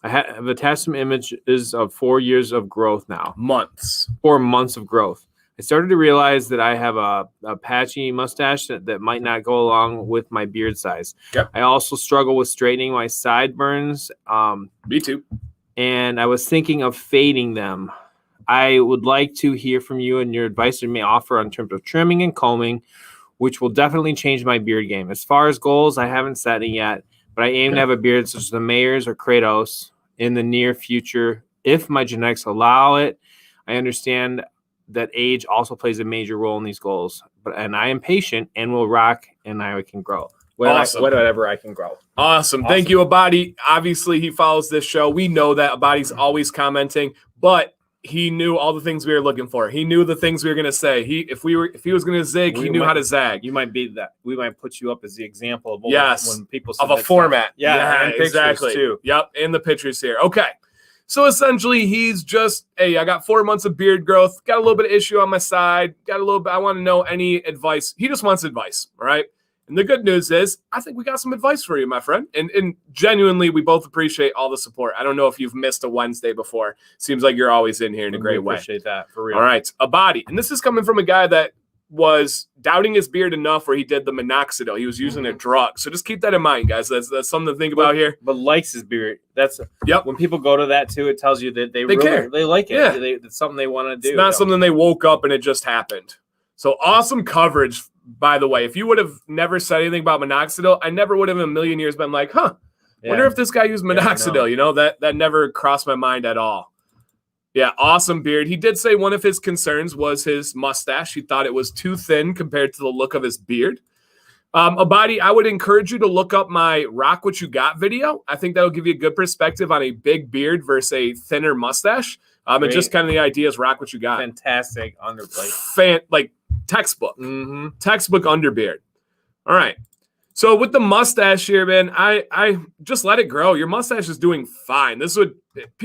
I have attached some images of 4 years of growth now. Months. 4 months of growth. I started to realize that I have a patchy mustache that might not go along with my beard size. Yep. I also struggle with straightening my sideburns. Me too. And I was thinking of fading them. I would like to hear from you and your advice you may offer in terms of trimming and combing, which will definitely change my beard game. As far as goals, I haven't set any yet, but I aim to have a beard such as the Mayors or Kratos in the near future, if my genetics allow it. I understand that age also plays a major role in these goals, and I am patient and will rock, and I can grow. Whatever I can grow. Awesome. Thank you, Abadi. Obviously, he follows this show. We know that Abadi's always commenting, but he knew all the things we were looking for. He knew the things we were going to say. If he was going to zig, he knew how to zag. You might be that. We might put you up as the example of when people of a format. Yeah, and exactly. Too. Yep, and the pictures here. Okay. So essentially, he's just, hey, I got 4 months of beard growth, got a little bit of issue on my side, got a little bit, I want to know any advice. He just wants advice, all right? And the good news is, I think we got some advice for you, my friend. And genuinely, we both appreciate all the support. I don't know if you've missed a Wednesday before. Seems like you're always in here in a great way. Appreciate that, for real. All right, Abadi. And this is coming from a guy that was doubting his beard enough where he did the minoxidil. He was using a drug. So just keep that in mind, guys. That's something to think about here. But likes his beard. That's when people go to that too, it tells you that they really care. They like it. Yeah. It's something they want to do. It's not something they woke up and it just happened. So awesome coverage, by the way. If you would have never said anything about minoxidil, I never would have in a million years been like, wonder if this guy used minoxidil. You know, that never crossed my mind at all. Yeah, awesome beard. He did say one of his concerns was his mustache. He thought it was too thin compared to the look of his beard. Abadi, I would encourage you to look up my Rock What You Got video. I think that'll give you a good perspective on a big beard versus a thinner mustache. And just kind of the idea is Rock What You Got. Fantastic underbeard. Textbook. Mm-hmm. Textbook underbeard. All right. So with the mustache here, man, I just let it grow. Your mustache is doing fine.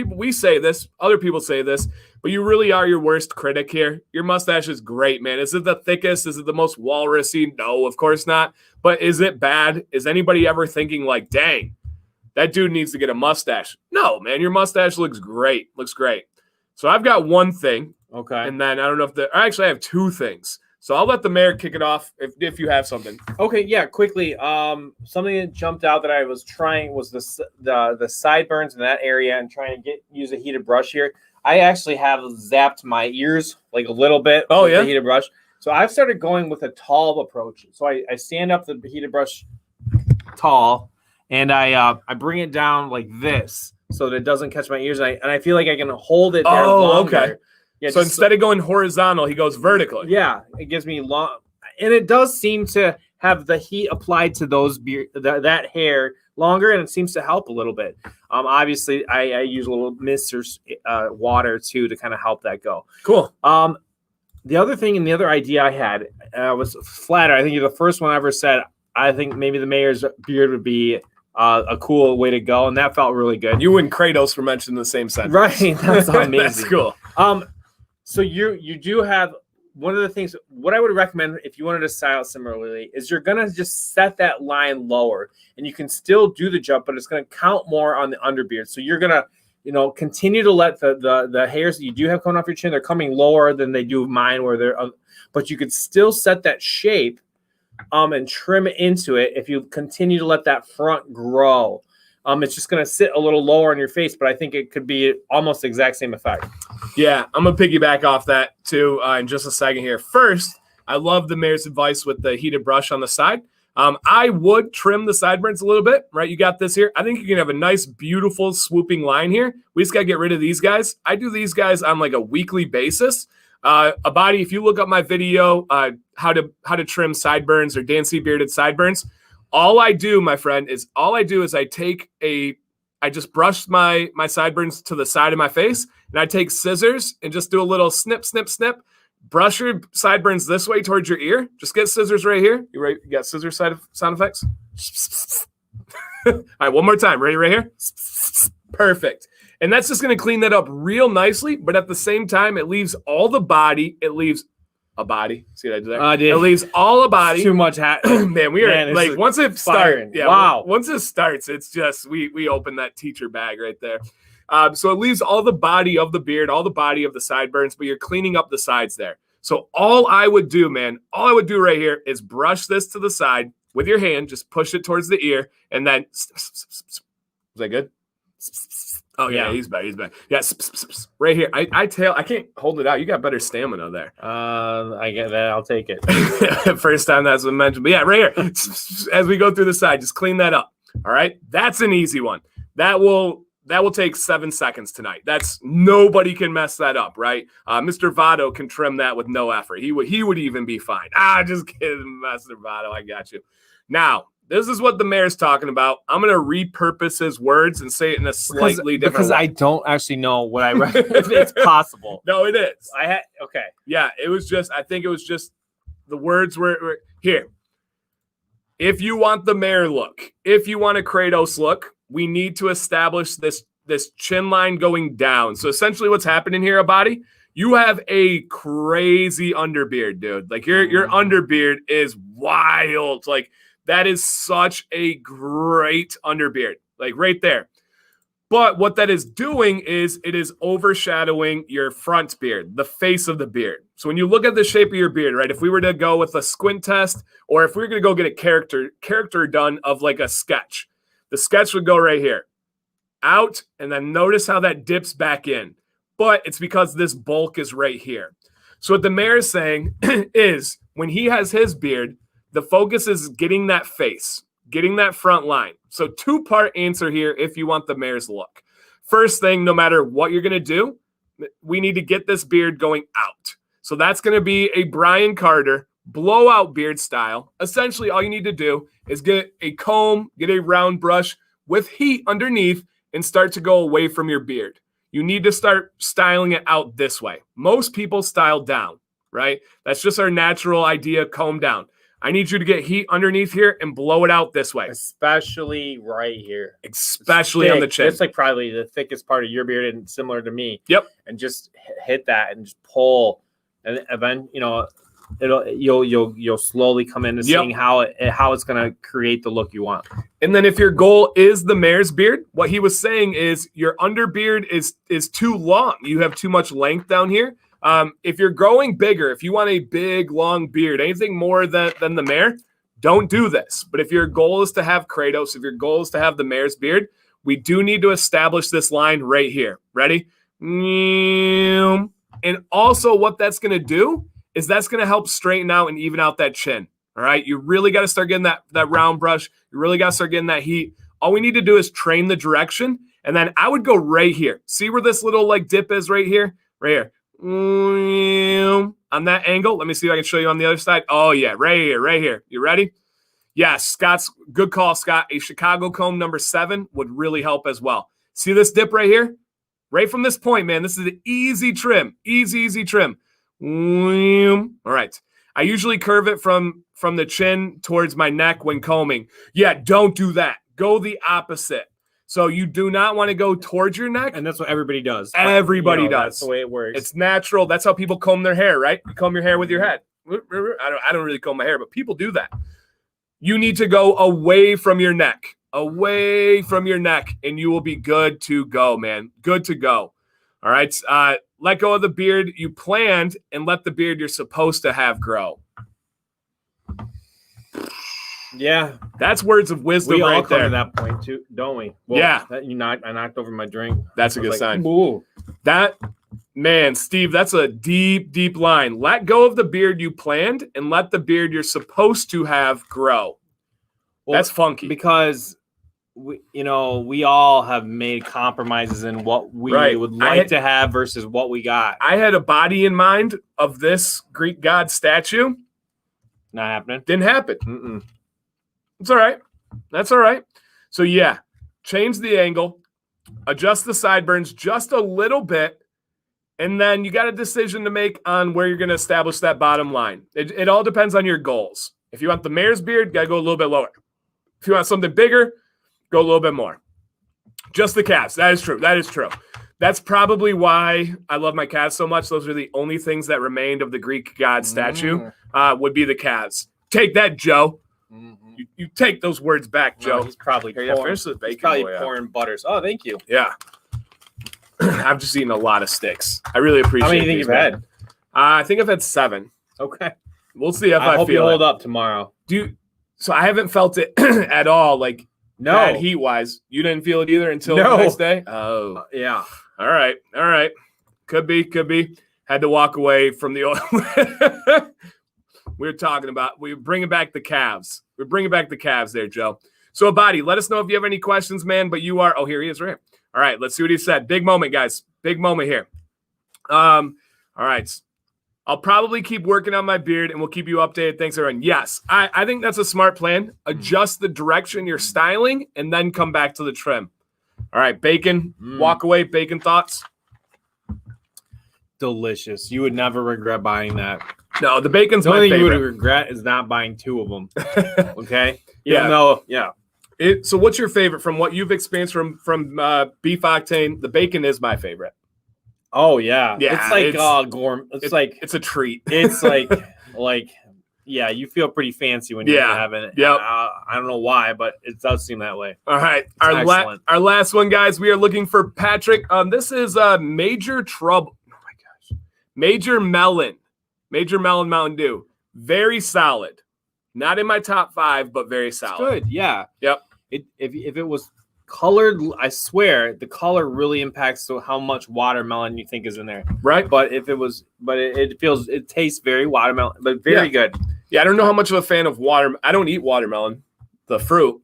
We say this, other people say this, but you really are your worst critic here. Your mustache is great, man. Is it the thickest? Is it the most walrusy? No, of course not. But is it bad? Is anybody ever thinking like, dang, that dude needs to get a mustache? No, man, your mustache looks great. Looks great. So I've got one thing. Okay. And then I don't know if I have two things. So I'll let the mayor kick it off if you have something. Okay, yeah, quickly. Something that jumped out that I was trying was the sideburns in that area and trying to use a heated brush here. I actually have zapped my ears like a little bit with the heated brush. So I've started going with a tall approach. So I stand up the heated brush tall and I bring it down like this so that it doesn't catch my ears. And I feel like I can hold it there longer. Okay. Yeah, so instead of going horizontal, he goes vertically. Yeah, it gives me long, and it does seem to have the heat applied to those that hair longer, and it seems to help a little bit. Obviously, I use a little mist or water too to kind of help that go. Cool. The other thing and the other idea I had was flatter. I think you're the first one I ever said. I think maybe the mayor's beard would be a cool way to go, and that felt really good. You and Kratos were mentioned in the same sentence, right? That's amazing. That's cool. So you do have one of the things. What I would recommend if you wanted to style similarly is you're gonna just set that line lower, and you can still do the jump, but it's gonna count more on the underbeard. So you're gonna continue to let the hairs that you do have coming off your chin, they're coming lower than they do mine, where they're but you could still set that shape and trim into it if you continue to let that front grow. It's just going to sit a little lower on your face, but I think it could be almost the exact same effect. Yeah, I'm going to piggyback off that too in just a second here. First, I love the mayor's advice with the heated brush on the side. I would trim the sideburns a little bit, right? You got this here. I think you can have a nice, beautiful swooping line here. We just got to get rid of these guys. I do these guys on like a weekly basis. Abadi, if you look up my video, how to trim sideburns or DanCBearded sideburns, all I do, my friend, is I just brush my sideburns to the side of my face, and I take scissors and just do a little snip, snip, snip. Brush your sideburns this way towards your ear. Just get scissors right here. You got scissors sound effects? All right, one more time. Ready right here? Perfect. And that's just going to clean that up real nicely, but at the same time, it leaves all the body. It leaves a body. See what I did there? It leaves all a body. Too much Man, we are like once it starts. Yeah, wow. Once it starts, it's just we open that teacher bag right there. So it leaves all the body of the beard, all the body of the sideburns, but you're cleaning up the sides there. So all I would do right here is brush this to the side with your hand, just push it towards the ear, and then was that good? Oh yeah, he's back. Yeah, right here. I can't hold it out. You got better stamina there. I get that. I'll take it. First time that's been mentioned. But yeah, right here. As we go through the side, just clean that up. All right. That's an easy one. That will take 7 seconds tonight. Nobody can mess that up, right? Mr. Votto can trim that with no effort. He would even be fine. Just kidding, Mr. Votto. I got you. Now, this is what the mayor's talking about. I'm going to repurpose his words and say it in a slightly different because way. I don't actually know what I read. If it's possible. No, it is. Okay. Yeah, I think it was just the words were here. If you want the mayor look, if you want a Kratos look, we need to establish this chin line going down. So essentially what's happening here, Abadi, you have a crazy underbeard, dude. Like your underbeard is wild. Like that is such a great underbeard, like right there. But what that is doing is it is overshadowing your front beard, the face of the beard. So when you look at the shape of your beard, right, if we were to go with a squint test, or if we were going to go get a character done of like a sketch, the sketch would go right here, out, and then notice how that dips back in. But it's because this bulk is right here. So what the mayor is saying is when he has his beard, the focus is getting that face, getting that front line. So 2-part answer here if you want the mayor's look. First thing, no matter what you're going to do, we need to get this beard going out. So that's going to be a Brian Carter blowout beard style. Essentially, all you need to do is get a comb, get a round brush with heat underneath, and start to go away from your beard. You need to start styling it out this way. Most people style down, right? That's just our natural idea, comb down. I need you to get heat underneath here and blow it out this way. Especially right here. Especially on the chin. It's like probably the thickest part of your beard and similar to me. Yep. And just hit that and just pull. And then, you'll slowly come into seeing how it's going to create the look you want. And then if your goal is the mayor's beard, what he was saying is your underbeard is too long. You have too much length down here. If you're growing bigger, if you want a big, long beard, anything more than the mayor, don't do this. But if your goal is to have Kratos, if your goal is to have the mayor's beard, we do need to establish this line right here. Ready? And also what that's going to do is that's going to help straighten out and even out that chin. All right. You really got to start getting that round brush. You really got to start getting that heat. All we need to do is train the direction. And then I would go right here. See where this little like dip is right here? Right here. On that angle. Let me see if I can show you on the other side. Oh yeah. Right here. You ready? Yes. Scott's good call, Scott. A Chicago comb number 7 would really help as well. See this dip right here? Right from this point, man. This is an easy trim. Easy trim. All right. I usually curve it from the chin towards my neck when combing. Yeah, don't do that. Go the opposite. So you do not want to go towards your neck. And that's what everybody does. Everybody does. That's the way it works. It's natural. That's how people comb their hair, right? You comb your hair with your head. I don't really comb my hair, but people do that. You need to go away from your neck. Away from your neck, and you will be good to go, man. Good to go. All right. Let go of the beard you planned and let the beard you're supposed to have grow. Yeah. That's words of wisdom we right all come there. to that point too, don't we? Well, yeah. I knocked over my drink. That's a good sign. Ooh. That, man, Steve, that's a deep line. Let go of the beard you planned and let the beard you're supposed to have grow. Well, That's funky. because we all have made compromises in what we would like to have versus what we got. I had a body in mind of this Greek god statue. Not happening. Didn't happen. Mm-mm. It's all right. That's all right. So yeah, change the angle, adjust the sideburns just a little bit, and then you got a decision to make on where you're going to establish that bottom line. It all depends on your goals. If you want the mayor's beard, got to go a little bit lower. If you want something bigger, go a little bit more. Just the calves. That is true. That is true. That's probably why I love my calves so much. Those are the only things that remained of the Greek god statue would be the calves. Take that, Joe. Mm-hmm. You take those words back, Joe. No, he's probably pouring butters. Oh, thank you. Yeah. I've just eaten a lot of sticks. I really appreciate it. How many do you think you've had? I think I've had 7. Okay. We'll see if I hope feel you hold it. up tomorrow. So I haven't felt it at all, like bad heat-wise. You didn't feel it either until the next day? Oh. Yeah. All right. Could be. Had to walk away from the oil. We're bringing back the calves. We're bringing back the calves there, Joe. So, Abadi, let us know if you have any questions, man. But you are, here he is right here. All right, let's see what he said. Big moment, guys. Big moment here. All right. I'll probably keep working on my beard, and we'll keep you updated. Thanks, everyone. Yes, I think that's a smart plan. Adjust the direction you're styling, and then come back to the trim. All right, bacon. Walk away. Bacon thoughts? Delicious. You would never regret buying that. No, the bacon's my favorite. The only thing you would regret is not buying 2 of them. Okay? So what's your favorite from what you've experienced from beef octane? The bacon is my favorite. Oh yeah. Yeah. It's like gourmet. It's a treat. It's like you feel pretty fancy when you're having it. Yeah. I don't know why, but it does seem that way. All right. Our last one, guys. We are looking for Patrick. This is Major Trouble. Oh my gosh. Major Melon Mountain Dew. Very solid. Not in my top 5, but very solid. It's good. Yeah. Yep. If it was colored, I swear the color really impacts how much watermelon you think is in there. Right. But it tastes very watermelon, but very good. Yeah. I don't know how much of a fan of I don't eat watermelon, the fruit.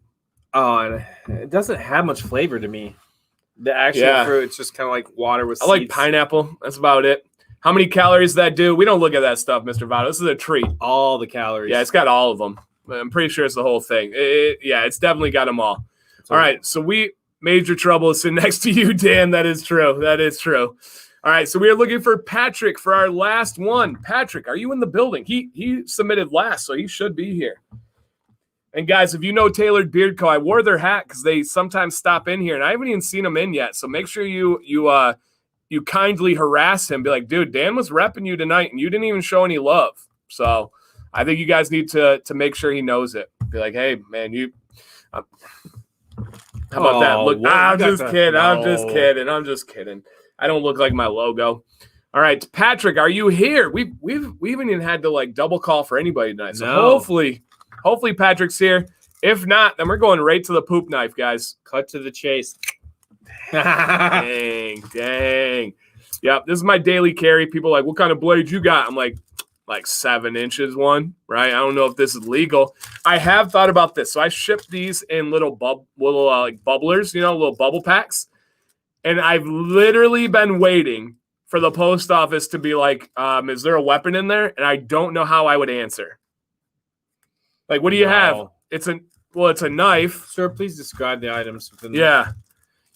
Oh, and it doesn't have much flavor to me. The actual fruit, it's just kind of like water with seeds. I like pineapple. That's about it. How many calories that do? We don't look at that stuff, Mr. Votto. This is a treat. All the calories. Yeah, it's got all of them. I'm pretty sure it's the whole thing. It's definitely got them all. All right, so Major Trouble is sitting next to you, Dan. That is true. All right, so we are looking for Patrick for our last one. Patrick, are you in the building? He submitted last, so he should be here. And guys, if you know Tailored Beard Co., I wore their hat because they sometimes stop in here, and I haven't even seen them in yet. So make sure you kindly harass him. Be like, dude, Dan was repping you tonight, and you didn't even show any love. So I think you guys need to make sure he knows it. Be like, hey, man, how about that? Look, I'm just kidding. I don't look like my logo. All right, Patrick, are you here? We haven't even had to double call for anybody tonight. So hopefully Patrick's here. If not, then we're going right to the poop knife, guys. Cut to the chase. Dang. Yep, this is my daily carry. People are like, what kind of blade you got? I'm like 7 inches one, right? I don't know if this is legal. I have thought about this. So I ship these in little bubblers, little bubble packs. And I've literally been waiting for the post office to be like, is there a weapon in there? And I don't know how I would answer. Like, what do you have? It's a knife. Sir, please describe the items.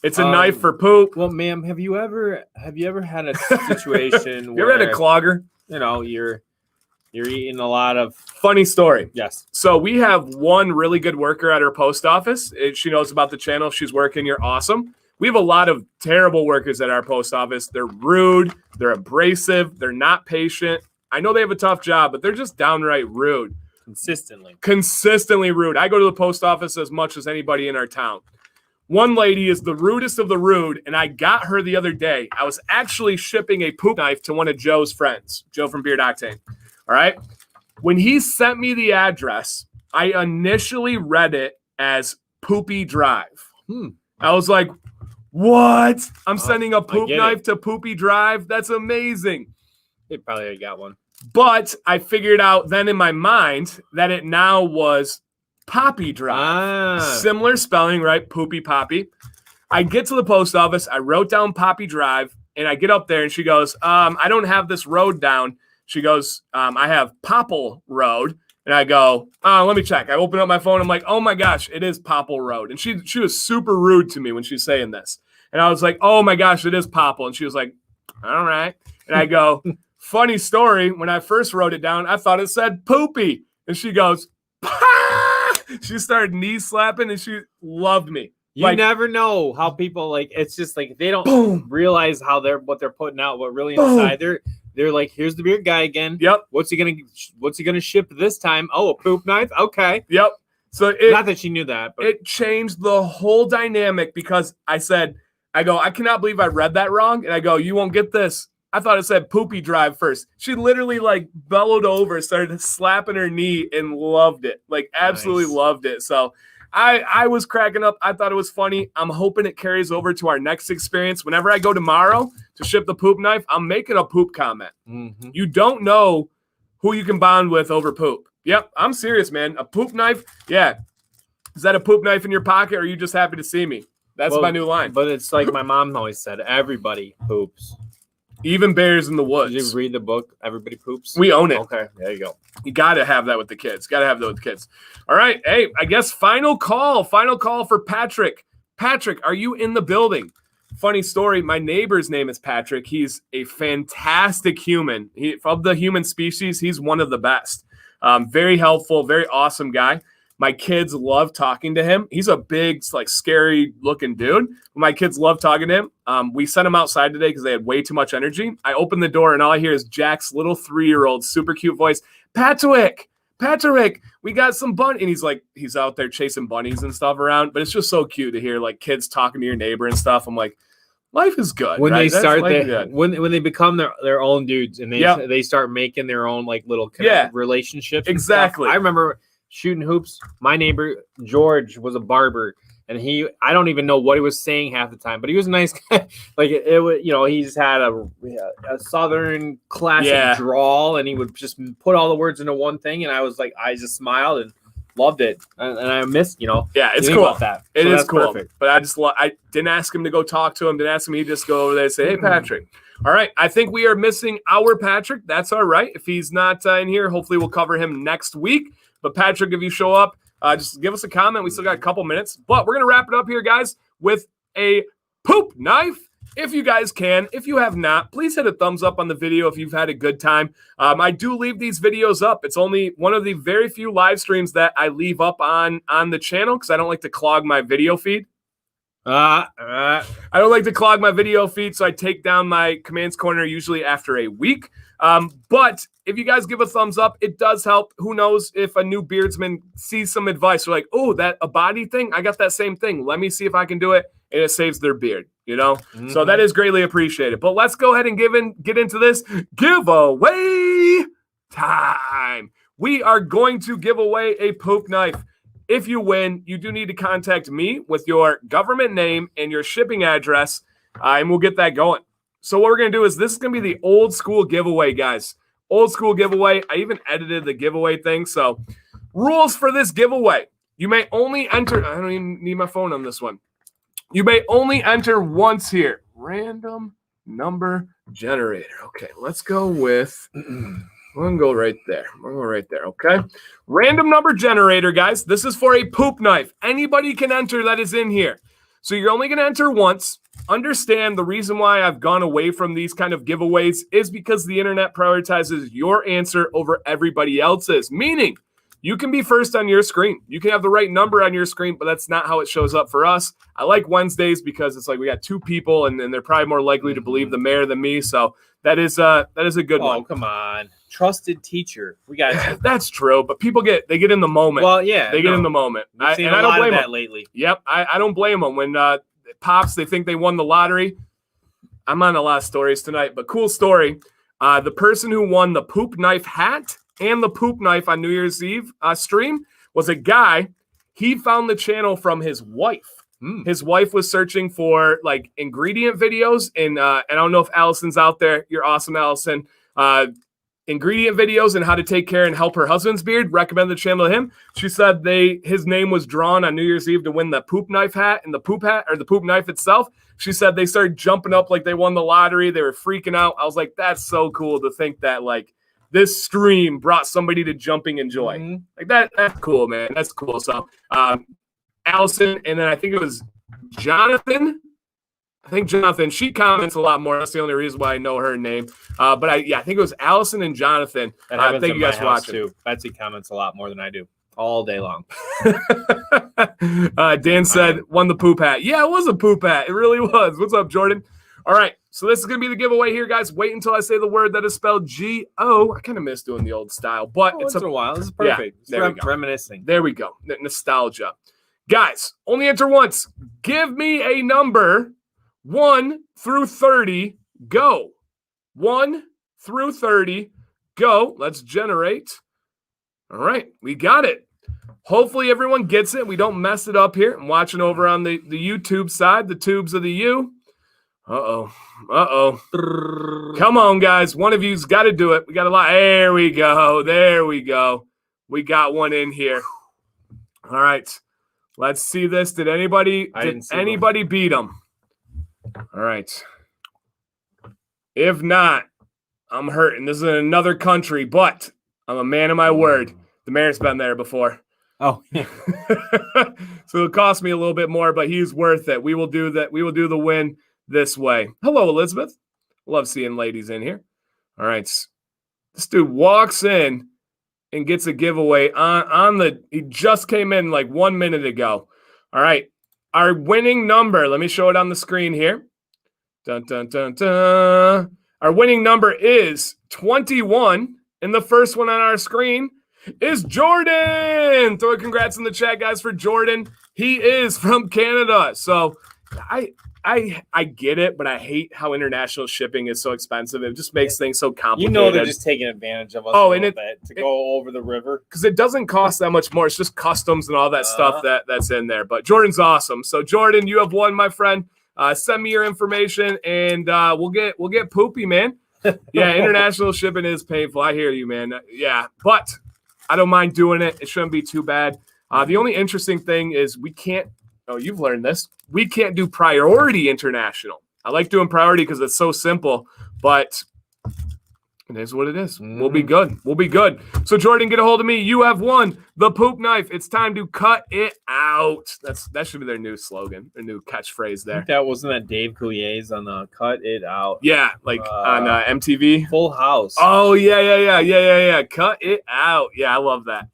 It's a knife for poop. Well, ma'am, have you ever had a situation where you ever had a clogger? You're eating a lot of... Funny story. Yes. So we have one really good worker at our post office. She knows about the channel. She's working. You're awesome. We have a lot of terrible workers at our post office. They're rude. They're abrasive. They're not patient. I know they have a tough job, but they're just downright rude. Consistently rude. I go to the post office as much as anybody in our town. One lady is the rudest of the rude, and I got her the other day. I was actually shipping a poop knife to one of Joe's friends, Joe from Beard Octane. All right? When he sent me the address, I initially read it as Poopy Drive. I was like, what? I'm sending a poop knife to Poopy Drive? That's amazing. They probably already got one. But I figured out then in my mind that it now was Poppy Drive. Similar spelling, right? Poopy Poppy. I get to the post office. I wrote down Poppy Drive, and I get up there, and she goes, I don't have this road down. She goes, I have Popple Road. And I go, let me check. I open up my phone. I'm like, oh my gosh, it is Popple Road. And she was super rude to me when she's saying this. And I was like, oh my gosh, it is Popple. And she was like, all right. And I go, funny story. When I first wrote it down, I thought it said poopy. And she goes, Pah! She started knee slapping and she loved me. You never know how people it's just they don't realize what they're putting out, but really inside they're like, here's the beard guy again. Yep. What's he gonna ship this time? Oh, a poop knife. Okay. Yep. So not that she knew that, but it changed the whole dynamic because I cannot believe I read that wrong. And I go, you won't get this. I thought it said Poopy Drive first. She literally bellowed over, started slapping her knee and loved it. Absolutely loved it. So I was cracking up. I thought it was funny. I'm hoping it carries over to our next experience. Whenever I go tomorrow to ship the poop knife, I'm making a poop comment. Mm-hmm. You don't know who you can bond with over poop. Yep, I'm serious, man. A poop knife? Yeah. Is that a poop knife in your pocket, or are you just happy to see me? That's my new line. But it's like my mom always said, everybody poops. Even bears in the woods. Did you read the book, Everybody Poops? We own it. Okay, there you go. You got to have that with the kids. All right. Hey, I guess final call for Patrick. Patrick, are you in the building? Funny story. My neighbor's name is Patrick. He's a fantastic human. Of the human species, he's one of the best. Very helpful, very awesome guy. My kids love talking to him. He's a big, scary looking dude. My kids love talking to him. We sent him outside today because they had way too much energy. I opened the door and all I hear is Jack's little 3-year-old, super cute voice. Patrick, we got some bunny. And he's out there chasing bunnies and stuff around. But it's just so cute to hear kids talking to your neighbor and stuff. I'm like, life is good. When right? they start when they become their own dudes and they start making their own little relationships. Exactly. I remember shooting hoops. My neighbor George was a barber, and I don't even know what he was saying half the time, but he was a nice guy. He's had a southern classic drawl, and he would just put all the words into one thing, and I just smiled and loved it, and I missed it's cool about that. It is cool. Perfect. But I didn't ask him to go talk to him, didn't ask him. He just go over there and say, hey Patrick. All right, I think we are missing our Patrick. That's all right. If he's not in here, hopefully we'll cover him next week. But Patrick, if you show up, just give us a comment. We still got a couple minutes. But we're going to wrap it up here, guys, with a poop knife. If you guys can. If you have not, please hit a thumbs up on the video if you've had a good time. I do leave these videos up. It's only one of the very few live streams that I leave up on the channel because I don't like to clog my video feed. I don't like to clog my video feed, so I take down my commands corner usually after a week. But if you guys give a thumbs up, it does help. Who knows if a new beardsman sees some advice. They're like, oh, that Abadi thing, I got that same thing. Let me see if I can do it. And it saves their beard, Mm-hmm. So that is greatly appreciated. But let's go ahead and get into this giveaway time. We are going to give away a poop knife. If you win, you do need to contact me with your government name and your shipping address, and we'll get that going. So what we're going to do is this is going to be the old school giveaway, guys. Old school giveaway. I even edited the giveaway thing. So rules for this giveaway. You may only enter. I don't even need my phone on this one. You may only enter once here. Random number generator. Okay, let's go with... We're going to go right there. Okay. Random number generator, guys. This is for a poop knife. Anybody can enter that is in here. So you're only going to enter once. Understand the reason why I've gone away from these kind of giveaways is because the internet prioritizes your answer over everybody else's. Meaning, you can be first on your screen. You can have the right number on your screen, but that's not how it shows up for us. I like Wednesdays because it's we got two people, and they're probably more likely to believe the mayor than me. So that is a good one. Oh, come on. Trusted teacher. We got That's true, but people get in the moment. Well, yeah. They get in the moment. I don't blame them lately. Yep. I don't blame them. When Pops, they think they won the lottery. I'm on a lot of stories tonight, but cool story. The person who won the poop knife hat and the poop knife on New Year's Eve stream was a guy. He found the channel from his wife. His wife was searching for ingredient videos, and I don't know if Allison's out there. You're awesome, Allison. ingredient videos and how to take care and help her husband's beard. Recommend the channel to him. She said his name was drawn on New Year's Eve to win the poop knife hat and the poop hat or the poop knife itself. She said they started jumping up like they won the lottery. They were freaking out. I was like, that's so cool to think that like this stream brought somebody to jumping in joy. Mhm. Like that's cool, man. That's cool. So Allison, and then I think it was Jonathan. I think Jonathan, she comments a lot more. That's the only reason why I know her name. But I think it was Allison and Jonathan. Thank you guys for watching. Too. Betsy comments a lot more than I do all day long. Dan said, won the poop hat. Yeah, it was a poop hat. It really was. What's up, Jordan? All right. So this is going to be the giveaway here, guys. Wait until I say the word that is spelled G-O. I kind of miss doing the old style, but it's a while. This is perfect. Yeah, there we go. Reminiscing. There we go. Nostalgia. Guys, only enter once. Give me a number 1 through 30. Go. 1 through 30. Go. Let's generate. All right. We got it. Hopefully everyone gets it. We don't mess it up here. I'm watching over on the YouTube side, the tubes of the U. Uh-oh. Uh-oh. Come on, guys. One of you's got to do it. We got a lot. There we go. There we go. We got one in here. All right. Let's see this. Did anybody beat them? All right. If not, I'm hurting. This is in another country, but I'm a man of my word. The mayor's been there before. Oh, yeah. So it cost me a little bit more, but he's worth it. We will do that. We will do the win this way. Hello, Elizabeth. Love seeing ladies in here. All right. This dude walks in and gets a giveaway he just came in like 1 minute ago. All right. Our winning number, let me show it on the screen here. Dun, dun, dun, dun. Our winning number is 21. And the first one on our screen is Jordan. Throw a congrats in the chat, guys, for Jordan. He is from Canada. So I get it, but I hate how international shipping is so expensive. It just makes things so complicated. You know they're just taking advantage of us a little bit to go over the river. Because it doesn't cost that much more. It's just customs and all that stuff that's in there. But Jordan's awesome. So Jordan, you have won, my friend. Send me your information and we'll get poopy, man. Yeah, international shipping is painful. I hear you, man. Yeah, but I don't mind doing it. It shouldn't be too bad. The only interesting thing is we can't. Oh, you've learned this. We can't do priority international. I like doing priority because it's so simple, but it is what it is. We'll be good. We'll be good. So, Jordan, get a hold of me. You have won the poop knife. It's time to cut it out. That should be their new slogan, their new catchphrase there. That wasn't that Dave Couliers on the cut it out. Yeah, like on MTV. Full House. Oh, yeah. Cut it out. Yeah, I love that.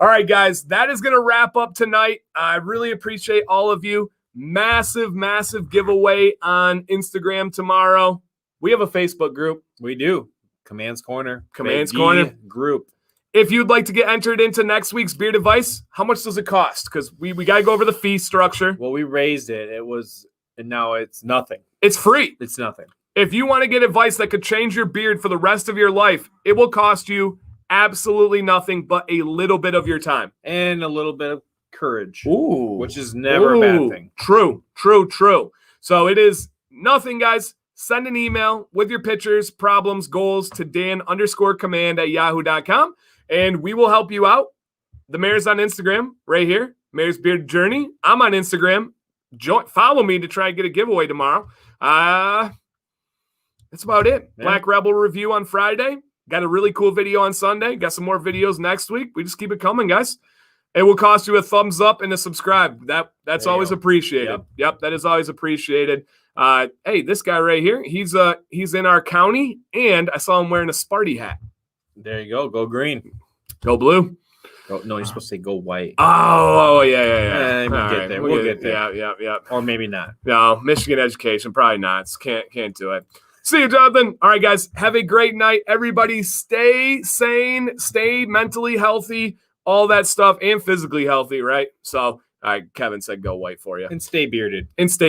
All right, guys, that is going to wrap up tonight. I really appreciate all of you. Massive, massive giveaway on Instagram tomorrow. We have a Facebook group. We do. Command's Corner. Command's Corner group. If you'd like to get entered into next week's Beard Advice, how much does it cost? Because we got to go over the fee structure. Well, we raised it. And now it's nothing. It's free. It's nothing. If you want to get advice that could change your beard for the rest of your life, it will cost you absolutely nothing but a little bit of your time. And a little bit of courage. Ooh. Which is never a bad thing. True. So it is nothing, guys. Send an email with your pictures, problems, goals to Dan_command@yahoo.com, and we will help you out. The mayor's on Instagram right here, MayorsBeardJourney. I'm on Instagram. Follow me to try and get a giveaway tomorrow. That's about it. Yeah. Black Rebel review on Friday. Got a really cool video on Sunday. Got some more videos next week. We just keep it coming, guys. It will cost you a thumbs up and a subscribe. That's always appreciated. Yep, that is always appreciated. Hey, this guy right here, he's in our county, and I saw him wearing a Sparty hat. There you go. Go green. Go blue. No, you're supposed to say go white. Oh, yeah. We'll get there. Yeah. Or maybe not. No, Michigan education, probably not. Can't do it. See you, Jonathan. All right, guys, have a great night. Everybody stay sane, stay mentally healthy, all that stuff, and physically healthy, right? So, Kevin said go white for you. And stay bearded. And stay